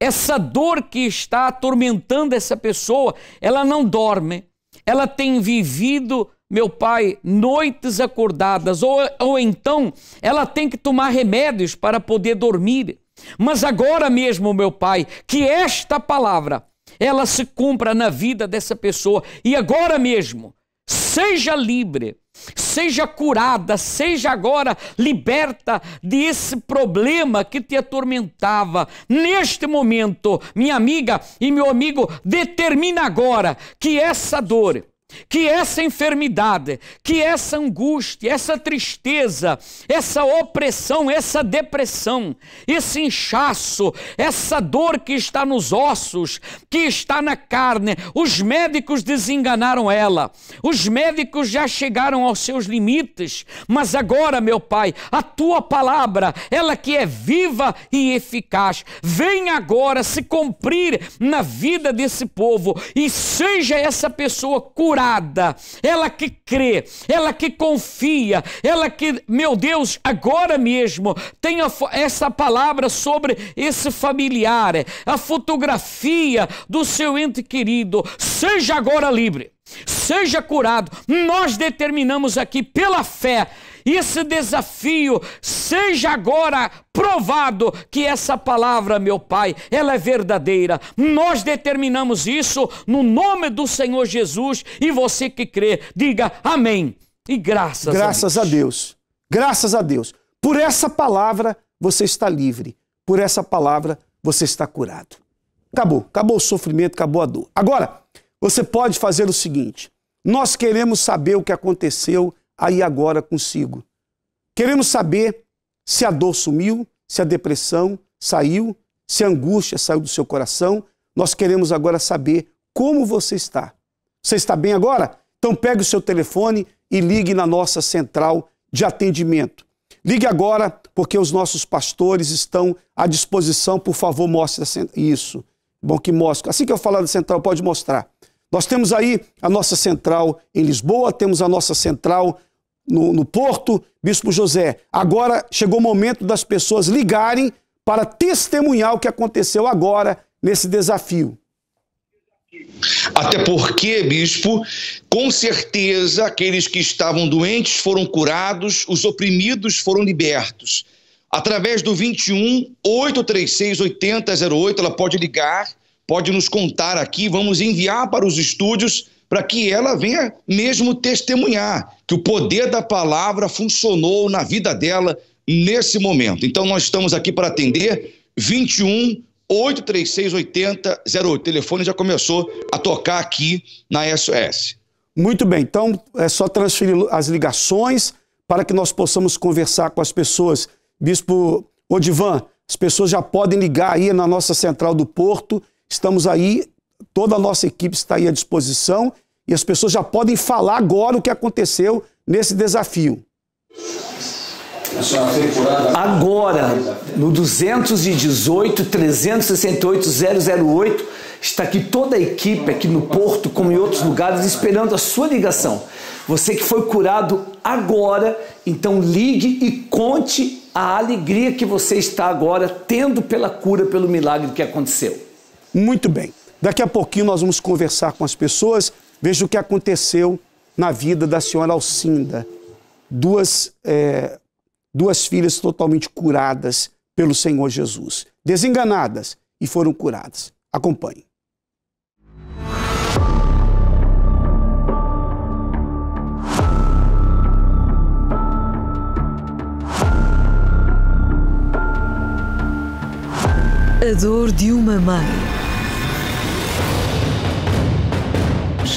essa dor que está atormentando essa pessoa, ela não dorme, ela tem vivido, meu Pai, noites acordadas, ou então ela tem que tomar remédios para poder dormir. Mas agora mesmo, meu Pai, que esta palavra, ela se cumpra na vida dessa pessoa, e agora mesmo, seja livre, seja curada, seja agora liberta desse problema que te atormentava. Neste momento, minha amiga e meu amigo, determina agora que essa dor, que essa enfermidade, que essa angústia, essa tristeza, essa opressão, essa depressão, esse inchaço, essa dor que está nos ossos, que está na carne, os médicos desenganaram ela, os médicos já chegaram aos seus limites, mas agora, meu Pai, a tua palavra, ela que é viva e eficaz, vem agora se cumprir na vida desse povo, e seja essa pessoa curada, ela que crê, ela que confia, ela que, meu Deus, agora mesmo tenha essa palavra sobre esse familiar, a fotografia do seu ente querido, seja agora livre, seja curado. Nós determinamos aqui pela fé, esse desafio, seja agora provado que essa palavra, meu Pai, ela é verdadeira. Nós determinamos isso no nome do Senhor Jesus, e você que crê, diga amém e graças a Deus. Graças a Deus. Por essa palavra você está livre. por essa palavra você está curado. Acabou o sofrimento, acabou a dor. Agora, você pode fazer o seguinte, nós queremos saber o que aconteceu aí agora consigo. Queremos saber se a dor sumiu, se a depressão saiu, se a angústia saiu do seu coração. Nós queremos agora saber como você está. Você está bem agora? Então pegue o seu telefone e ligue na nossa central de atendimento. Ligue agora, porque os nossos pastores estão à disposição. Por favor, mostre isso. Bom que mostre. Assim que eu falar da central, pode mostrar. Nós temos aí a nossa central em Lisboa, temos a nossa central no Porto, Bispo José. Agora chegou o momento das pessoas ligarem para testemunhar o que aconteceu agora nesse desafio. Até porque, bispo, com certeza aqueles que estavam doentes foram curados, os oprimidos foram libertos. Através do 21 836 8008, ela pode ligar, pode nos contar aqui, vamos enviar para os estúdios para que ela venha mesmo testemunhar que o poder da palavra funcionou na vida dela nesse momento. Então nós estamos aqui para atender 21 836 8008. O telefone já começou a tocar aqui na SOS. Muito bem, então é só transferir as ligações para que nós possamos conversar com as pessoas. Bispo Odivan, as pessoas já podem ligar aí na nossa central do Porto, estamos aí, toda a nossa equipe está aí à disposição e as pessoas já podem falar agora o que aconteceu nesse desafio. Agora, no 218-368-008, está aqui toda a equipe, aqui no Porto, como em outros lugares, esperando a sua ligação. Você que foi curado agora, então ligue e conte a alegria que você está agora tendo pela cura, pelo milagre que aconteceu. Muito bem. Daqui a pouquinho nós vamos conversar com as pessoas, veja o que aconteceu na vida da senhora Alcinda. Duas filhas totalmente curadas pelo Senhor Jesus. Desenganadas e foram curadas. Acompanhe. A dor de uma mãe.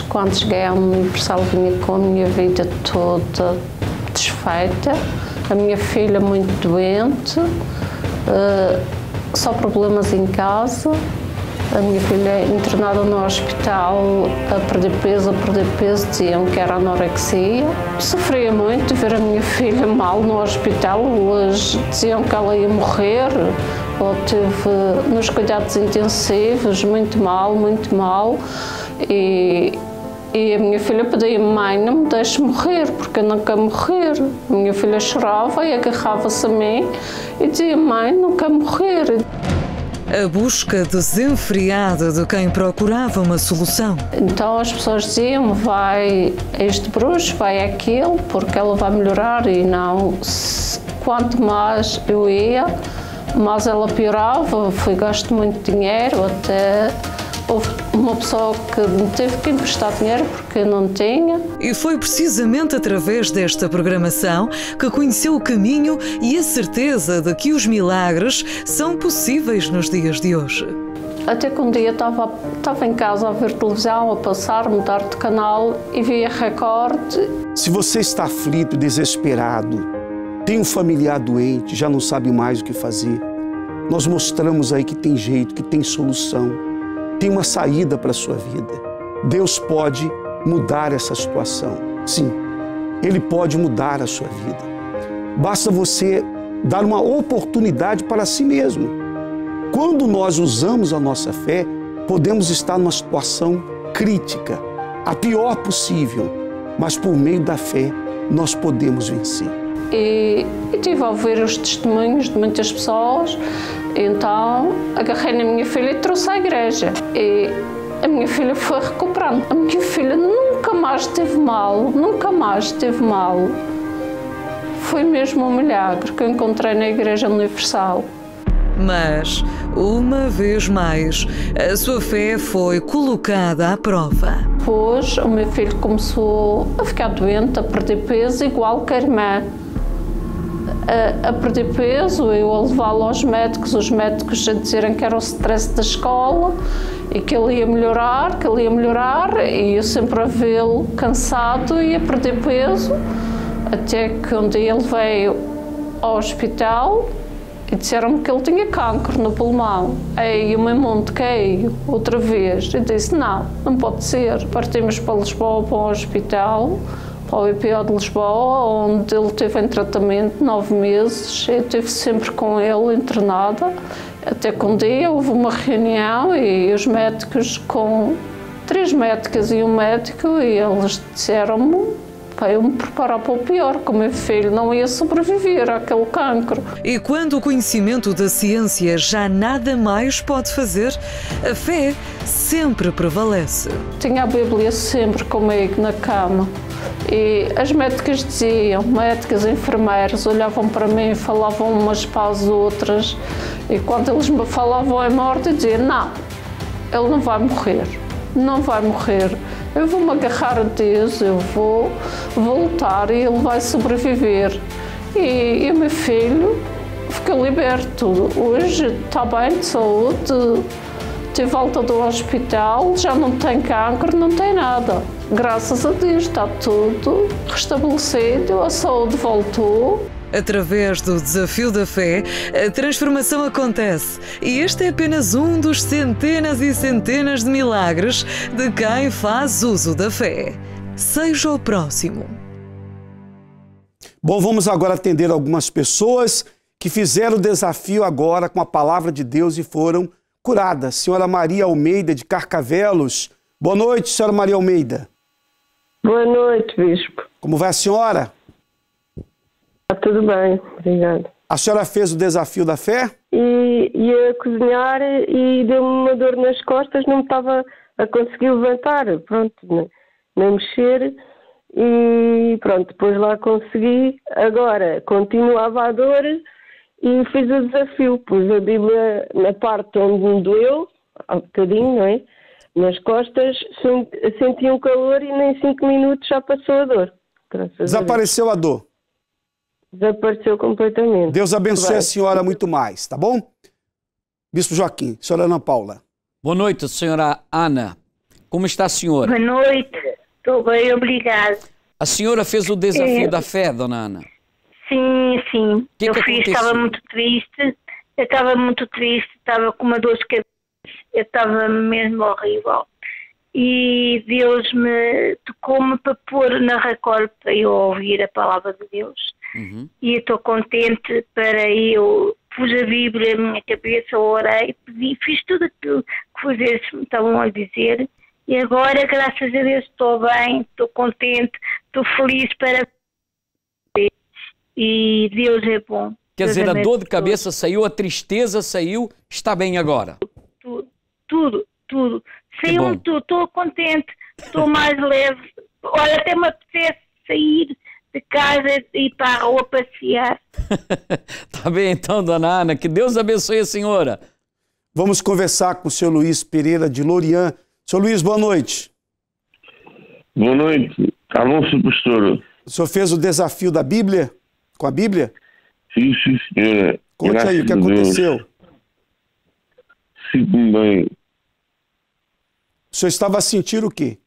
Quando cheguei à Universal vinha com a minha vida toda desfeita, a minha filha muito doente, só problemas em casa, a minha filha internada no hospital a perder peso, diziam que era anorexia. Sofria muito ver a minha filha mal no hospital, eles diziam que ela ia morrer. Ela teve nos cuidados intensivos, muito mal, e a minha filha pedia: mãe, não me deixe morrer, porque eu não quero morrer. A minha filha chorava e agarrava-se a mim e dizia: mãe, não quero morrer. A busca desenfreada de quem procurava uma solução. Então as pessoas diziam: vai a este bruxo, vai àquele, porque ela vai melhorar, e não. Quanto mais eu ia, mas ela piorava, fui gasto muito dinheiro, até houve uma pessoa que me teve que emprestar dinheiro porque não tinha. E foi precisamente através desta programação que conheceu o caminho e a certeza de que os milagres são possíveis nos dias de hoje. Até que um dia estava em casa a ver televisão, a passar, mudar de canal e vi a Record. Se você está aflito, desesperado, tem um familiar doente, já não sabe mais o que fazer, nós mostramos aí que tem jeito, que tem solução, tem uma saída para a sua vida. Deus pode mudar essa situação. Sim, Ele pode mudar a sua vida. Basta você dar uma oportunidade para si mesmo. Quando nós usamos a nossa fé, podemos estar numa situação crítica, a pior possível, mas por meio da fé nós podemos vencer. E tive a ouvir os testemunhos de muitas pessoas, então agarrei na minha filha e trouxe à igreja. E a minha filha foi recuperando. A minha filha nunca mais teve mal, Foi mesmo um milagre que eu encontrei na Igreja Universal. Mas, uma vez mais, a sua fé foi colocada à prova. Depois, o meu filho começou a ficar doente, a perder peso, igual que a irmã. a perder peso, eu a levá-lo aos médicos, os médicos a dizerem que era o stress da escola e que ele ia melhorar, e eu sempre a vê-lo cansado e a perder peso, até que um dia ele veio ao hospital e disseram-me que ele tinha cancro no pulmão. Aí o meu mundo caiu outra vez. Eu disse, não pode ser. Partimos para Lisboa, para o hospital, para o IPO de Lisboa, onde ele esteve em tratamento 9 meses. Eu estive sempre com ele internada, até que um dia houve uma reunião e os médicos, com 3 médicas e um médico, e eles disseram-me para eu me preparar para o pior, que o meu filho não ia sobreviver àquele cancro. E quando o conhecimento da ciência já nada mais pode fazer, a fé sempre prevalece. Tinha a Bíblia sempre comigo na cama. E as médicas diziam, médicas, enfermeiras, olhavam para mim e falavam umas para as outras. E quando eles me falavam em morte, eu dizia, não, ele não vai morrer, não vai morrer. Eu vou-me agarrar a Deus, eu vou lutar e ele vai sobreviver. E o meu filho ficou liberto. Hoje está bem de saúde, teve alta do hospital, já não tem cancro, não tem nada. Graças a Deus está tudo restabelecido, a saúde voltou. Através do desafio da fé, a transformação acontece. E este é apenas um dos centenas e centenas de milagres de quem faz uso da fé. Seja o próximo. Bom, vamos agora atender algumas pessoas que fizeram o desafio agora com a palavra de Deus e foram curadas. Senhora Maria Almeida, de Carcavelos. Boa noite, senhora Maria Almeida. Boa noite, bispo. Como vai a senhora? Tudo bem, obrigada. A senhora fez o desafio da fé? Ia cozinhar e deu-me uma dor nas costas, não me estava a conseguir levantar, pronto, nem mexer, e pronto, depois lá consegui. Agora continuava a dor e fiz o desafio, pus a Bíblia na parte onde me doeu, um bocadinho, não é? Nas costas, senti um calor e nem 5 minutos já passou a dor. Desapareceu a dor? Desapareceu completamente. Deus abençoe a senhora muito mais, tá bom? Bispo Joaquim, senhora Ana Paula. Boa noite, senhora Ana. Como está a senhora? Boa noite, estou bem, obrigada. A senhora fez o desafio da fé, dona Ana? Sim, sim. Eu fiz, estava muito triste, estava com uma dor de cabeça, eu estava mesmo horrível. E Deus me tocou-me para pôr na recolha para eu ouvir a palavra de Deus. E eu estou contente para eu pus a Bíblia na minha cabeça, orei, pedi, fiz tudo aquilo que vocês me estavam a dizer e agora, graças a Deus, estou bem, estou contente, estou feliz para e Deus é bom. Quer dizer, a dor de cabeça saiu, a tristeza saiu, está bem agora? Tudo. Saiu tudo, estou contente, estou mais leve. Olha, até me apetece sair de casa e ir para a rua passear. Tá bem então, dona Ana, que Deus abençoe a senhora. Vamos conversar com o senhor Luiz Pereira de Lorian. Senhor Luiz, boa noite. Boa noite. Tá bom, senhor pastor? O senhor fez o desafio da Bíblia? Com a Bíblia? Sim, senhora. Conte aí o que aconteceu. Sinto-me bem. O senhor estava a sentir o quê?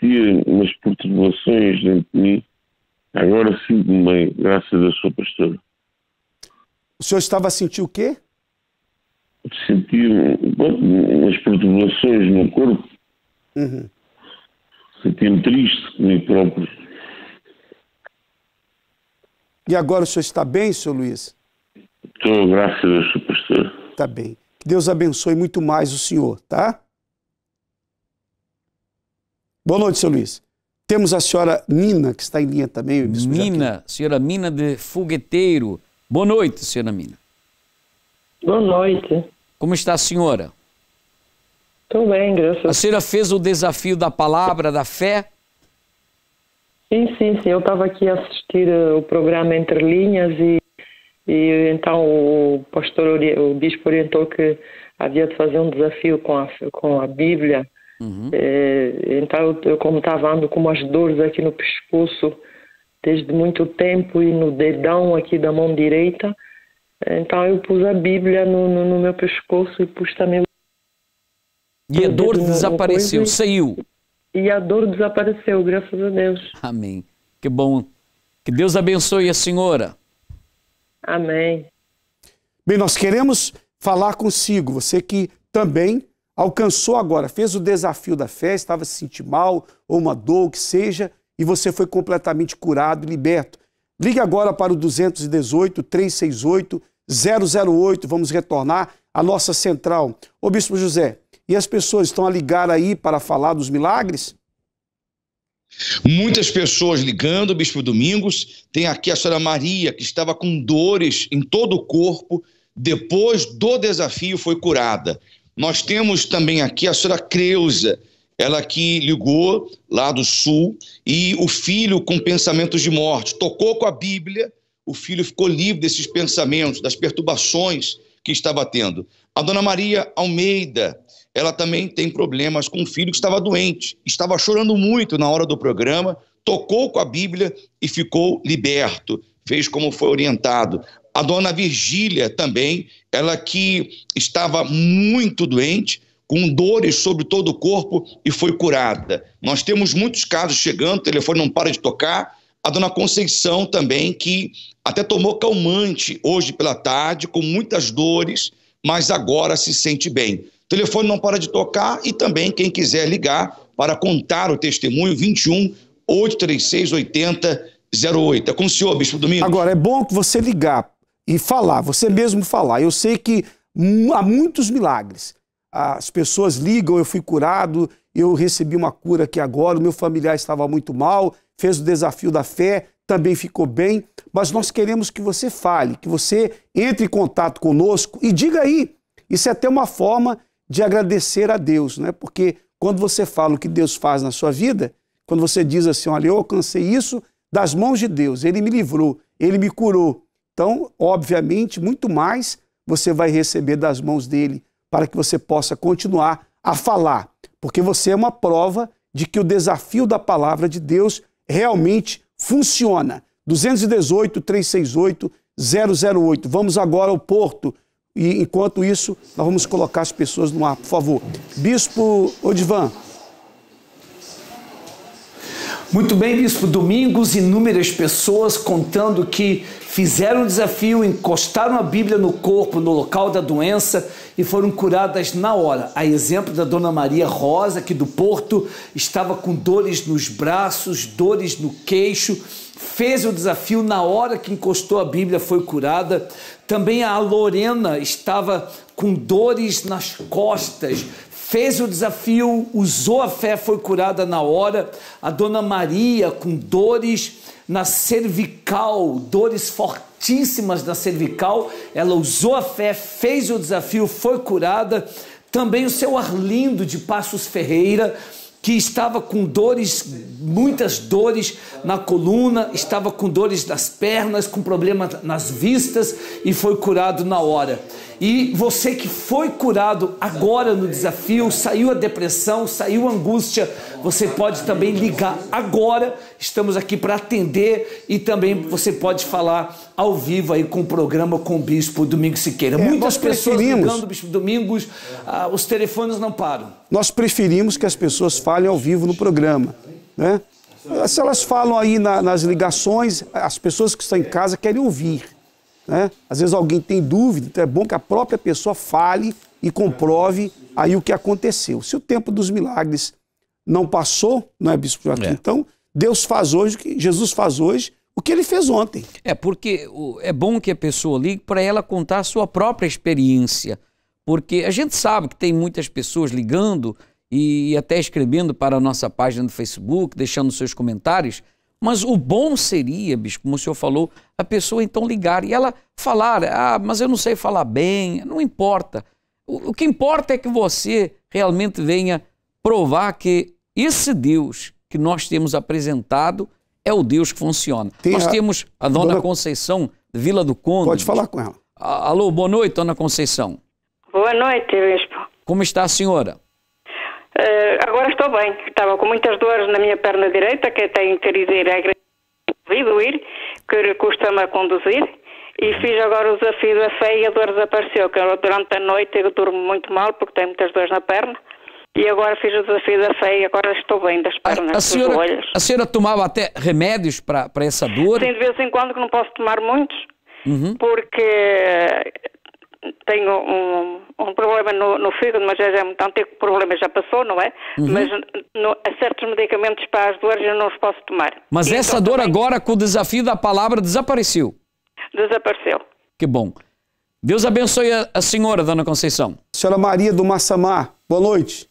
Tinha umas perturbações dentro de mim. Agora sinto-me bem, graças a sua pastora. O senhor estava a sentir o quê? Senti umas perturbações no corpo. Senti-me triste comigo próprio. E agora o senhor está bem, senhor Luiz? Estou, graças a sua pastora. Está bem. Que Deus abençoe muito mais o senhor, tá? Boa noite, senhor Luiz. Temos a senhora Mina, que está em linha também. Mina, senhora Mina de Fogueteiro. Boa noite, senhora Mina. Boa noite. Como está a senhora? Estou bem, graças a Deus. A senhora fez o desafio da palavra, da fé? Sim. Eu estava aqui a assistir o programa Entre Linhas e então o pastor, o bispo orientou que havia de fazer um desafio com a Bíblia. Então eu como estava andando com umas dores aqui no pescoço desde muito tempo e no dedão aqui da mão direita. Então eu pus a Bíblia no meu pescoço e pus também... E a dor desapareceu, saiu. E a dor desapareceu, graças a Deus. Amém. Que bom. Que Deus abençoe a senhora. Amém. Bem, nós queremos falar consigo, você que também alcançou agora, fez o desafio da fé, estava se sentindo mal, ou uma dor, o que seja, e você foi completamente curado e liberto. Ligue agora para o 218-368-008, vamos retornar à nossa central. Ô Bispo José, e as pessoas estão a ligar aí para falar dos milagres? Muitas pessoas ligando, Bispo Domingos. Tem aqui a senhora Maria, que estava com dores em todo o corpo, depois do desafio foi curada. Nós temos também aqui a senhora Creuza, ela que ligou lá do sul, e o filho com pensamentos de morte, tocou com a Bíblia, o filho ficou livre desses pensamentos, das perturbações que estava tendo. A dona Maria Almeida, ela também tem problemas com o filho que estava doente, estava chorando muito na hora do programa, tocou com a Bíblia e ficou liberto, fez como foi orientado. A dona Virgília também, ela que estava muito doente, com dores sobre todo o corpo e foi curada. Nós temos muitos casos chegando, o telefone não para de tocar. A dona Conceição também, que até tomou calmante hoje pela tarde, com muitas dores, mas agora se sente bem. O telefone não para de tocar e também quem quiser ligar para contar o testemunho, 21 836 8008. É com o senhor, Bispo Domingos. Agora, é bom que você ligar e falar, você mesmo falar. Eu sei que há muitos milagres. As pessoas ligam, eu fui curado, eu recebi uma cura aqui agora, o meu familiar estava muito mal, fez o desafio da fé, também ficou bem, mas nós queremos que você fale, que você entre em contato conosco e diga aí. Isso é até uma forma de agradecer a Deus, né? Porque quando você fala o que Deus faz na sua vida, quando você diz assim, olha, eu alcancei isso das mãos de Deus, Ele me livrou, Ele me curou. Então, obviamente, muito mais você vai receber das mãos dEle, para que você possa continuar a falar, porque você é uma prova de que o desafio da palavra de Deus realmente funciona. 218-368-008. Vamos agora ao Porto e, enquanto isso, nós vamos colocar as pessoas no ar, por favor. Bispo Odivan. Muito bem, Bispo Domingos, inúmeras pessoas contando que fizeram o desafio, encostaram a Bíblia no corpo, no local da doença e foram curadas na hora. A exemplo da Dona Maria Rosa, aqui do Porto, estava com dores nos braços, dores no queixo, fez o desafio na hora que encostou a Bíblia, foi curada. Também a Lorena estava com dores nas costas, fez o desafio, usou a fé, foi curada na hora. A Dona Maria com dores na cervical, dores fortíssimas na cervical, ela usou a fé, fez o desafio, foi curada. Também o seu Arlindo de Passos Ferreira, que estava com dores, muitas dores na coluna, estava com dores nas pernas, com problema nas vistas e foi curado na hora. E você que foi curado agora no desafio, saiu a depressão, saiu a angústia, você pode também ligar agora, estamos aqui para atender e também você pode falar ao vivo aí com o programa com o Bispo Domingos Siqueira. Muitas pessoas ligando, Bispo Domingos, os telefones não param. Nós preferimos que as pessoas falem ao vivo no programa, né? Se elas falam aí nas ligações, as pessoas que estão em casa querem ouvir, né? Às vezes alguém tem dúvida, então é bom que a própria pessoa fale e comprove aí o que aconteceu. Se o tempo dos milagres não passou, não é, Bispo Joaquim? Então, Deus faz hoje, Jesus faz hoje, o que ele fez ontem. É, porque é bom que a pessoa ligue para ela contar a sua própria experiência, porque a gente sabe que tem muitas pessoas ligando e até escrevendo para a nossa página do Facebook, deixando seus comentários, mas o bom seria, Bispo, como o senhor falou, a pessoa então ligar e ela falar, mas eu não sei falar bem, não importa. O que importa é que você realmente venha provar que esse Deus que nós temos apresentado é o Deus que funciona. Nós temos a Dona Conceição, de Vila do Conde. Pode falar com ela. Alô, boa noite, Dona Conceição. Boa noite, Bispo. Como está a senhora? Agora estou bem. Estava com muitas dores na minha perna direita, que tenho que ir à igreja ouvido ir, que custa-me a conduzir, e fiz agora o desafio da fé e a dor desapareceu, que durante a noite eu durmo muito mal, porque tenho muitas dores na perna, e agora fiz o desafio da fé e agora estou bem das pernas, dos joelhos. A senhora tomava até remédios para essa dor? Sim, de vez em quando, que não posso tomar muitos, porque tenho um problema no fígado, mas já é muito antigo, o problema já passou, não é? Mas há certos medicamentos para as dores eu não os posso tomar. Mas e essa então, dor também, agora, com o desafio da palavra, desapareceu? Desapareceu. Que bom. Deus abençoe a senhora, dona Conceição. Senhora Maria do Massamá, boa noite.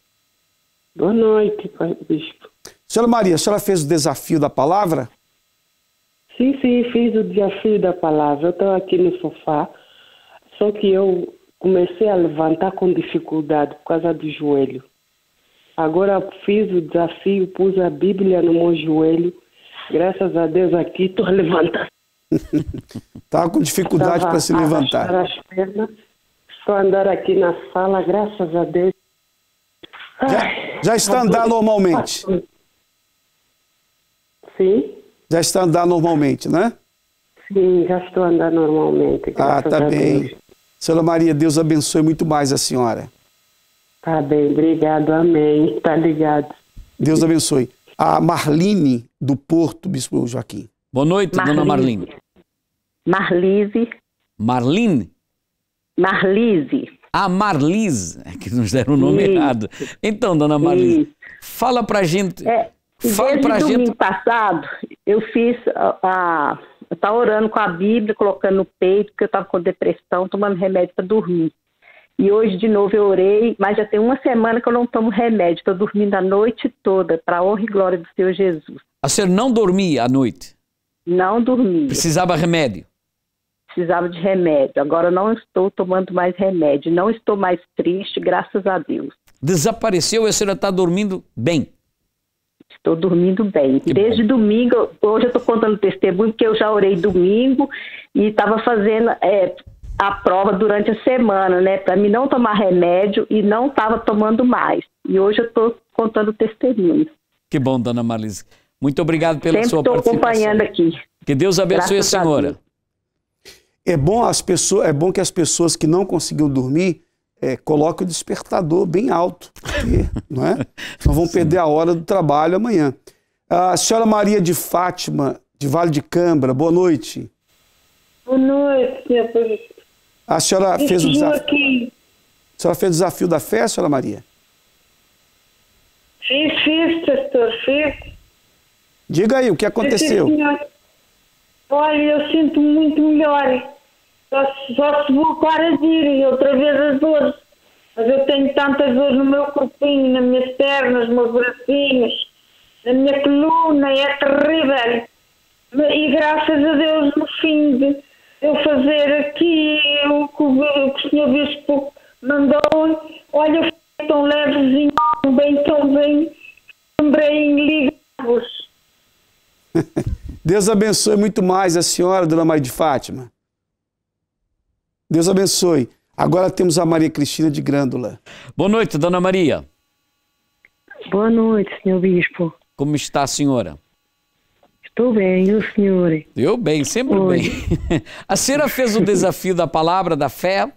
Boa noite, bispo. Senhora Maria, a senhora fez o desafio da palavra? Sim, fiz o desafio da palavra. Eu estou aqui no sofá, só que eu comecei a levantar com dificuldade por causa do joelho. Agora fiz o desafio, pus a Bíblia no meu joelho. Graças a Deus aqui estou levantando. Estava com dificuldade para se levantar. As pernas. Estou a andar aqui na sala, graças a Deus. Já está a andar normalmente? Sim. Já está a andar normalmente, né? Sim, já estou a andar normalmente. Tá bem. Senhora Maria, Deus abençoe muito mais a senhora. Tá bem, obrigado, amém. Tá ligado. Deus abençoe. A Marline do Porto, Bispo Joaquim. Boa noite, dona Marline. Marlise. Marline? Marlise. Ah, Marlise, é que nos deram o nome errado. Então, dona Marlise, fala pra gente. Desde domingo passado, eu fiz eu estava orando com a Bíblia, colocando no peito, porque eu estava com depressão, tomando remédio para dormir. E hoje, de novo, eu orei, mas já tem uma semana que eu não tomo remédio. Estou dormindo a noite toda, para a honra e glória do Senhor Jesus. A senhora não dormia à noite? Não dormia. Precisava remédio? Precisava de remédio. Agora não estou tomando mais remédio. Não estou mais triste, graças a Deus. Desapareceu e a senhora está dormindo bem? Estou dormindo bem. Desde domingo, hoje eu estou contando testemunho, porque eu já orei domingo e estava fazendo a prova durante a semana, né? Para mim não tomar remédio e não estava tomando mais. E hoje eu estou contando testemunho. Que bom, dona Marlise. Muito obrigado pela sua participação. Sempre estou acompanhando aqui. Que Deus abençoe graças a senhora. É bom que as pessoas que não conseguiram dormir coloquem o despertador bem alto, porque, não é? Não vão perder a hora do trabalho amanhã. A senhora Maria de Fátima, de Vale de Cambra, boa noite. Boa noite, senhor. A senhora fez o desafio. A senhora fez o desafio da fé, senhora Maria? Fiz, pastor, fiz. Diga aí, o que aconteceu? Olha, eu sinto muito melhor. Só se vou para ir outra vez as dores. Mas eu tenho tantas dores no meu corpinho, nas minhas pernas, nos meus bracinhos, na minha coluna, é terrível. E graças a Deus, no fim de eu fazer aqui o que o senhor Bispo mandou, olha, eu fui tão levezinho, tão bem, lembrei em ligar-vos. Deus abençoe muito mais a senhora, dona Maria de Fátima. Deus abençoe. Agora temos a Maria Cristina de Grândola. Boa noite, dona Maria. Boa noite, senhor Bispo. Como está a senhora? Estou bem, e o senhor? Eu bem, sempre bem. A senhora fez o desafio da palavra, da fé?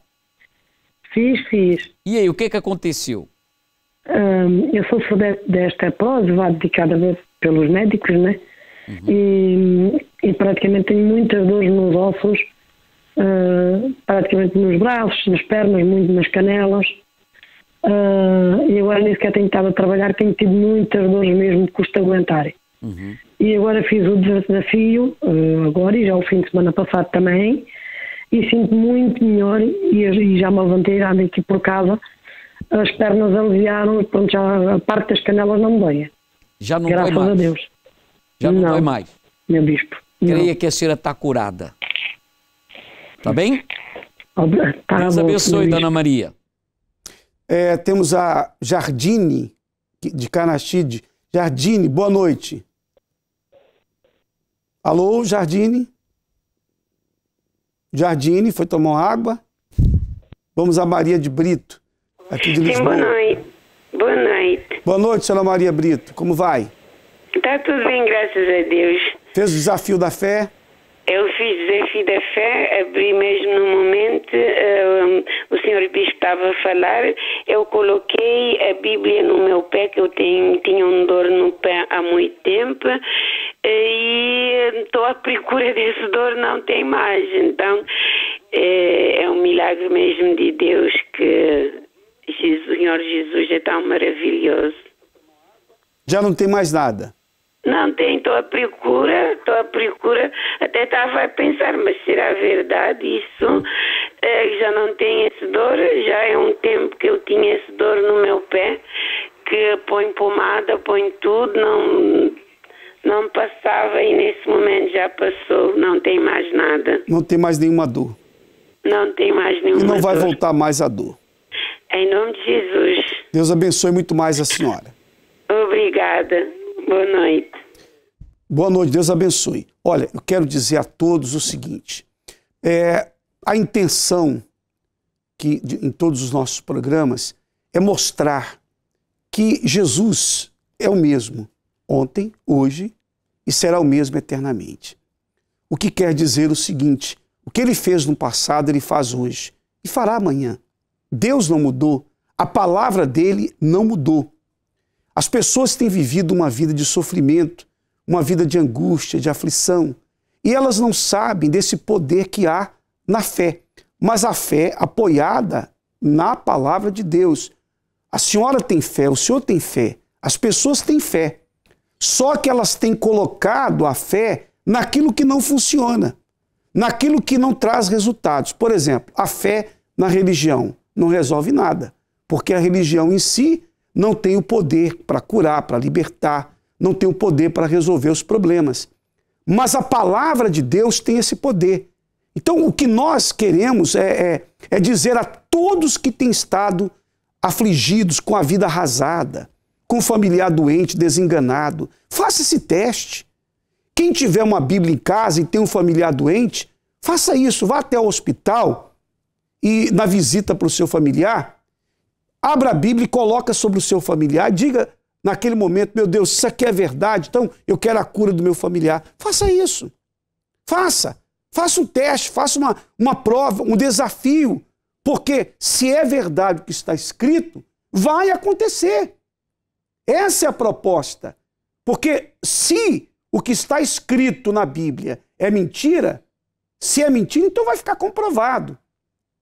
Fiz. E aí, o que aconteceu? Eu sofro desta artrose, dedicada pelos médicos, né? E praticamente tenho muitas dores nos ossos, praticamente nos braços, nas pernas, muito nas canelas. E agora nem sequer tenho estado a trabalhar, tenho tido muitas dores mesmo, custa aguentar. E agora fiz o desafio, agora e já o fim de semana passado também, e sinto muito melhor e já me levantei, ando aqui por casa, as pernas aliviaram, pronto, já a parte das canelas não me dói. Já não graças dói mais? A Deus. Já não dói mais? Meu bispo. Creia que a senhora está curada. Tá bem? Tá Deus bom, abençoe, dona Maria. Temos a Jardine, de Canachide. Jardine, boa noite. Alô, Jardine? Jardine, foi tomar água? Vamos a Maria de Brito, aqui de Lisboa. Boa noite. Boa noite, senhora Maria Brito. Como vai? Tá tudo bem, graças a Deus. Fez o desafio da fé? Eu fiz desafio da fé, abri mesmo no momento, o senhor bispo estava a falar, eu coloquei a Bíblia no meu pé, que eu tinha um dor no pé há muito tempo, e estou à procura desse dor, não tem mais. Então, é um milagre mesmo de Deus, que o Senhor Jesus é tão maravilhoso. Já não tem mais nada? Não tem, estou à procura, até estava a pensar, mas será verdade isso? Já não tenho esse dor, já é um tempo que eu tinha esse dor no meu pé, que põe pomada, põe tudo, não passava e nesse momento já passou, não tem mais nada. Não tem mais nenhuma dor? Não tem mais nenhuma dor. E não vai voltar mais a dor? Em nome de Jesus. Deus abençoe muito mais a senhora. Obrigada. Boa noite. Boa noite, Deus abençoe. Olha, eu quero dizer a todos o seguinte, a intenção em todos os nossos programas é mostrar que Jesus é o mesmo ontem, hoje e será o mesmo eternamente. O que quer dizer o seguinte, o que ele fez no passado, ele faz hoje e fará amanhã. Deus não mudou, a palavra dele não mudou. As pessoas têm vivido uma vida de sofrimento, uma vida de angústia, de aflição, e elas não sabem desse poder que há na fé, mas a fé apoiada na palavra de Deus. A senhora tem fé, o senhor tem fé, as pessoas têm fé, só que elas têm colocado a fé naquilo que não funciona, naquilo que não traz resultados. Por exemplo, a fé na religião não resolve nada, porque a religião em si não tem o poder para curar, para libertar, não tem o poder para resolver os problemas. Mas a palavra de Deus tem esse poder. Então, o que nós queremos é dizer a todos que têm estado afligidos com a vida arrasada, com o familiar doente, desenganado, faça esse teste. Quem tiver uma Bíblia em casa e tem um familiar doente, faça isso, vá até o hospital e na visita para o seu familiar, abra a Bíblia e coloca sobre o seu familiar, diga naquele momento, meu Deus, isso aqui é verdade, então eu quero a cura do meu familiar. Faça isso. Faça um teste, faça uma prova, um desafio, porque se é verdade o que está escrito, vai acontecer. Essa é a proposta. Porque se o que está escrito na Bíblia é mentira, se é mentira, então vai ficar comprovado.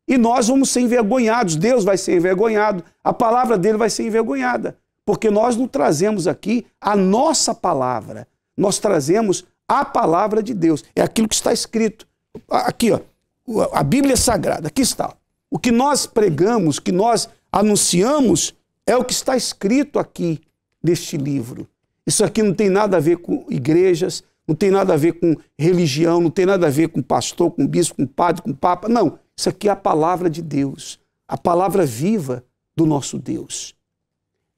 E nós vamos ser envergonhados, Deus vai ser envergonhado, a palavra dele vai ser envergonhada. Porque nós não trazemos aqui a nossa palavra, nós trazemos a palavra de Deus. É aquilo que está escrito. Aqui, ó, a Bíblia é sagrada, aqui está. O que nós pregamos, o que nós anunciamos, é o que está escrito aqui neste livro. Isso aqui não tem nada a ver com igrejas, não tem nada a ver com religião, não tem nada a ver com pastor, com bispo, com padre, com papa. Não, isso aqui é a palavra de Deus, a palavra viva do nosso Deus.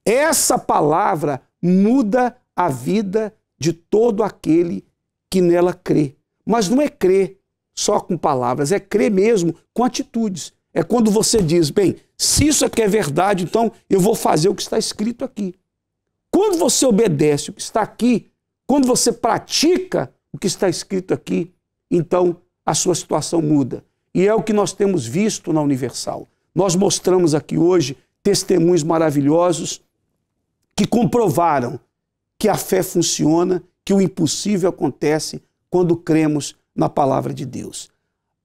Essa palavra muda a vida de todo aquele que nela crê. Mas não é crer só com palavras, é crer mesmo com atitudes. É quando você diz, bem, se isso aqui é verdade, então eu vou fazer o que está escrito aqui. Quando você obedece o que está aqui, quando você pratica o que está escrito aqui, então a sua situação muda. E é o que nós temos visto na Universal. Nós mostramos aqui hoje testemunhos maravilhosos que comprovaram que a fé funciona, que o impossível acontece quando cremos na palavra de Deus.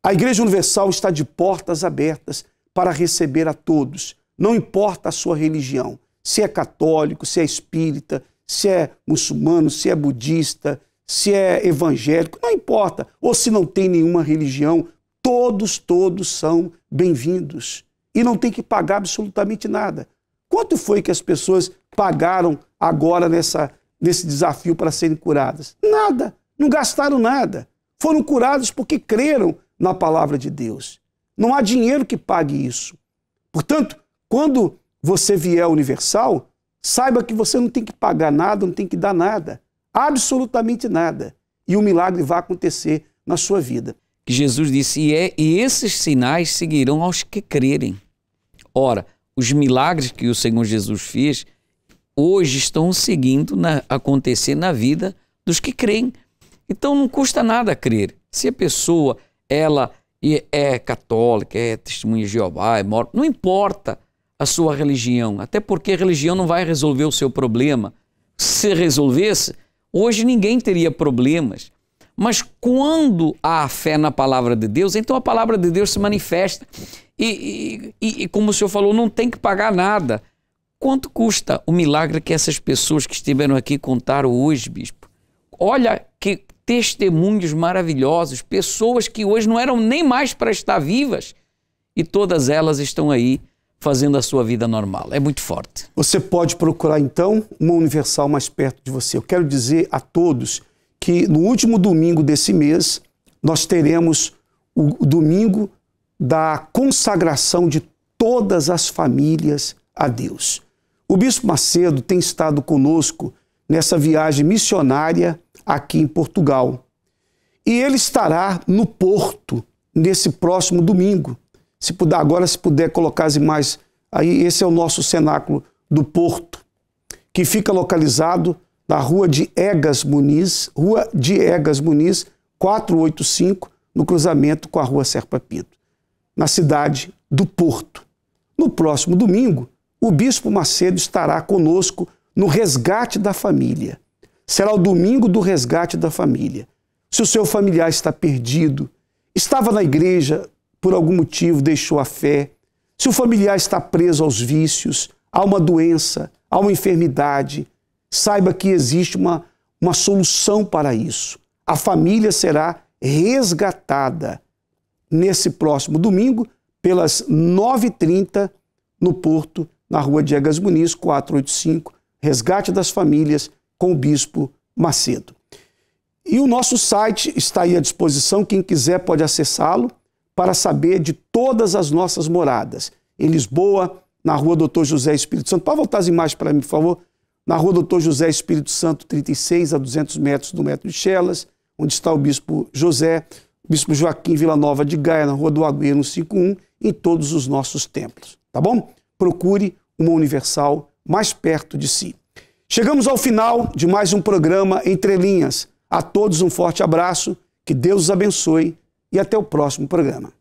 A Igreja Universal está de portas abertas para receber a todos, não importa a sua religião, se é católico, se é espírita, se é muçulmano, se é budista, se é evangélico, não importa, ou se não tem nenhuma religião, todos são bem-vindos e não tem que pagar absolutamente nada. Quanto foi que as pessoas pagaram agora nesse desafio para serem curadas? Nada, não gastaram nada. Foram curados porque creram na palavra de Deus. Não há dinheiro que pague isso. Portanto, quando você vier à Universal, saiba que você não tem que pagar nada, não tem que dar nada. Absolutamente nada. E o milagre vai acontecer na sua vida. Jesus disse, e esses sinais seguirão aos que crerem. Ora, os milagres que o Senhor Jesus fez, hoje estão seguindo acontecer na vida dos que creem. Então não custa nada crer. Se a pessoa, ela é católica, é testemunha de Jeová, é morta, não importa a sua religião, até porque a religião não vai resolver o seu problema. Se resolvesse, hoje ninguém teria problemas. Mas quando há fé na palavra de Deus, então a palavra de Deus se manifesta. E como o senhor falou, não tem que pagar nada. Quanto custa o milagre que essas pessoas que estiveram aqui contaram hoje, bispo? Olha que testemunhos maravilhosos, pessoas que hoje não eram nem mais para estar vivas e todas elas estão aí fazendo a sua vida normal. É muito forte. Você pode procurar, então, uma Universal mais perto de você. Eu quero dizer a todos que no último domingo desse mês, nós teremos o domingo da consagração de todas as famílias a Deus. O Bispo Macedo tem estado conosco nessa viagem missionária aqui em Portugal. E ele estará no Porto nesse próximo domingo. Se puder colocar as imagens aí, esse é o nosso cenáculo do Porto, que fica localizado na Rua de Egas Muniz, 485, no cruzamento com a Rua Serpa Pinto, na cidade do Porto. No próximo domingo, o Bispo Macedo estará conosco no Resgate da Família. Será o domingo do Resgate da Família. Se o seu familiar está perdido, estava na igreja, por algum motivo deixou a fé, se o familiar está preso aos vícios, a uma doença, a uma enfermidade, saiba que existe uma solução para isso. A família será resgatada nesse próximo domingo, pelas 9h30, no Porto, na Rua de Egas Muniz, 485, Resgate das Famílias, com o Bispo Macedo. E o nosso site está aí à disposição, quem quiser pode acessá-lo para saber de todas as nossas moradas. Em Lisboa, na Rua Doutor José Espírito Santo. Pode voltar as imagens para mim, por favor? Na Rua Doutor José Espírito Santo, 36, a 200 metros do Metro de Chelas, onde está o Bispo José, o Bispo Joaquim Villanova de Gaia, na Rua do Agüero, 151, em todos os nossos templos. Tá bom? Procure uma Universal mais perto de si. Chegamos ao final de mais um programa Entre Linhas. A todos um forte abraço, que Deus os abençoe e até o próximo programa.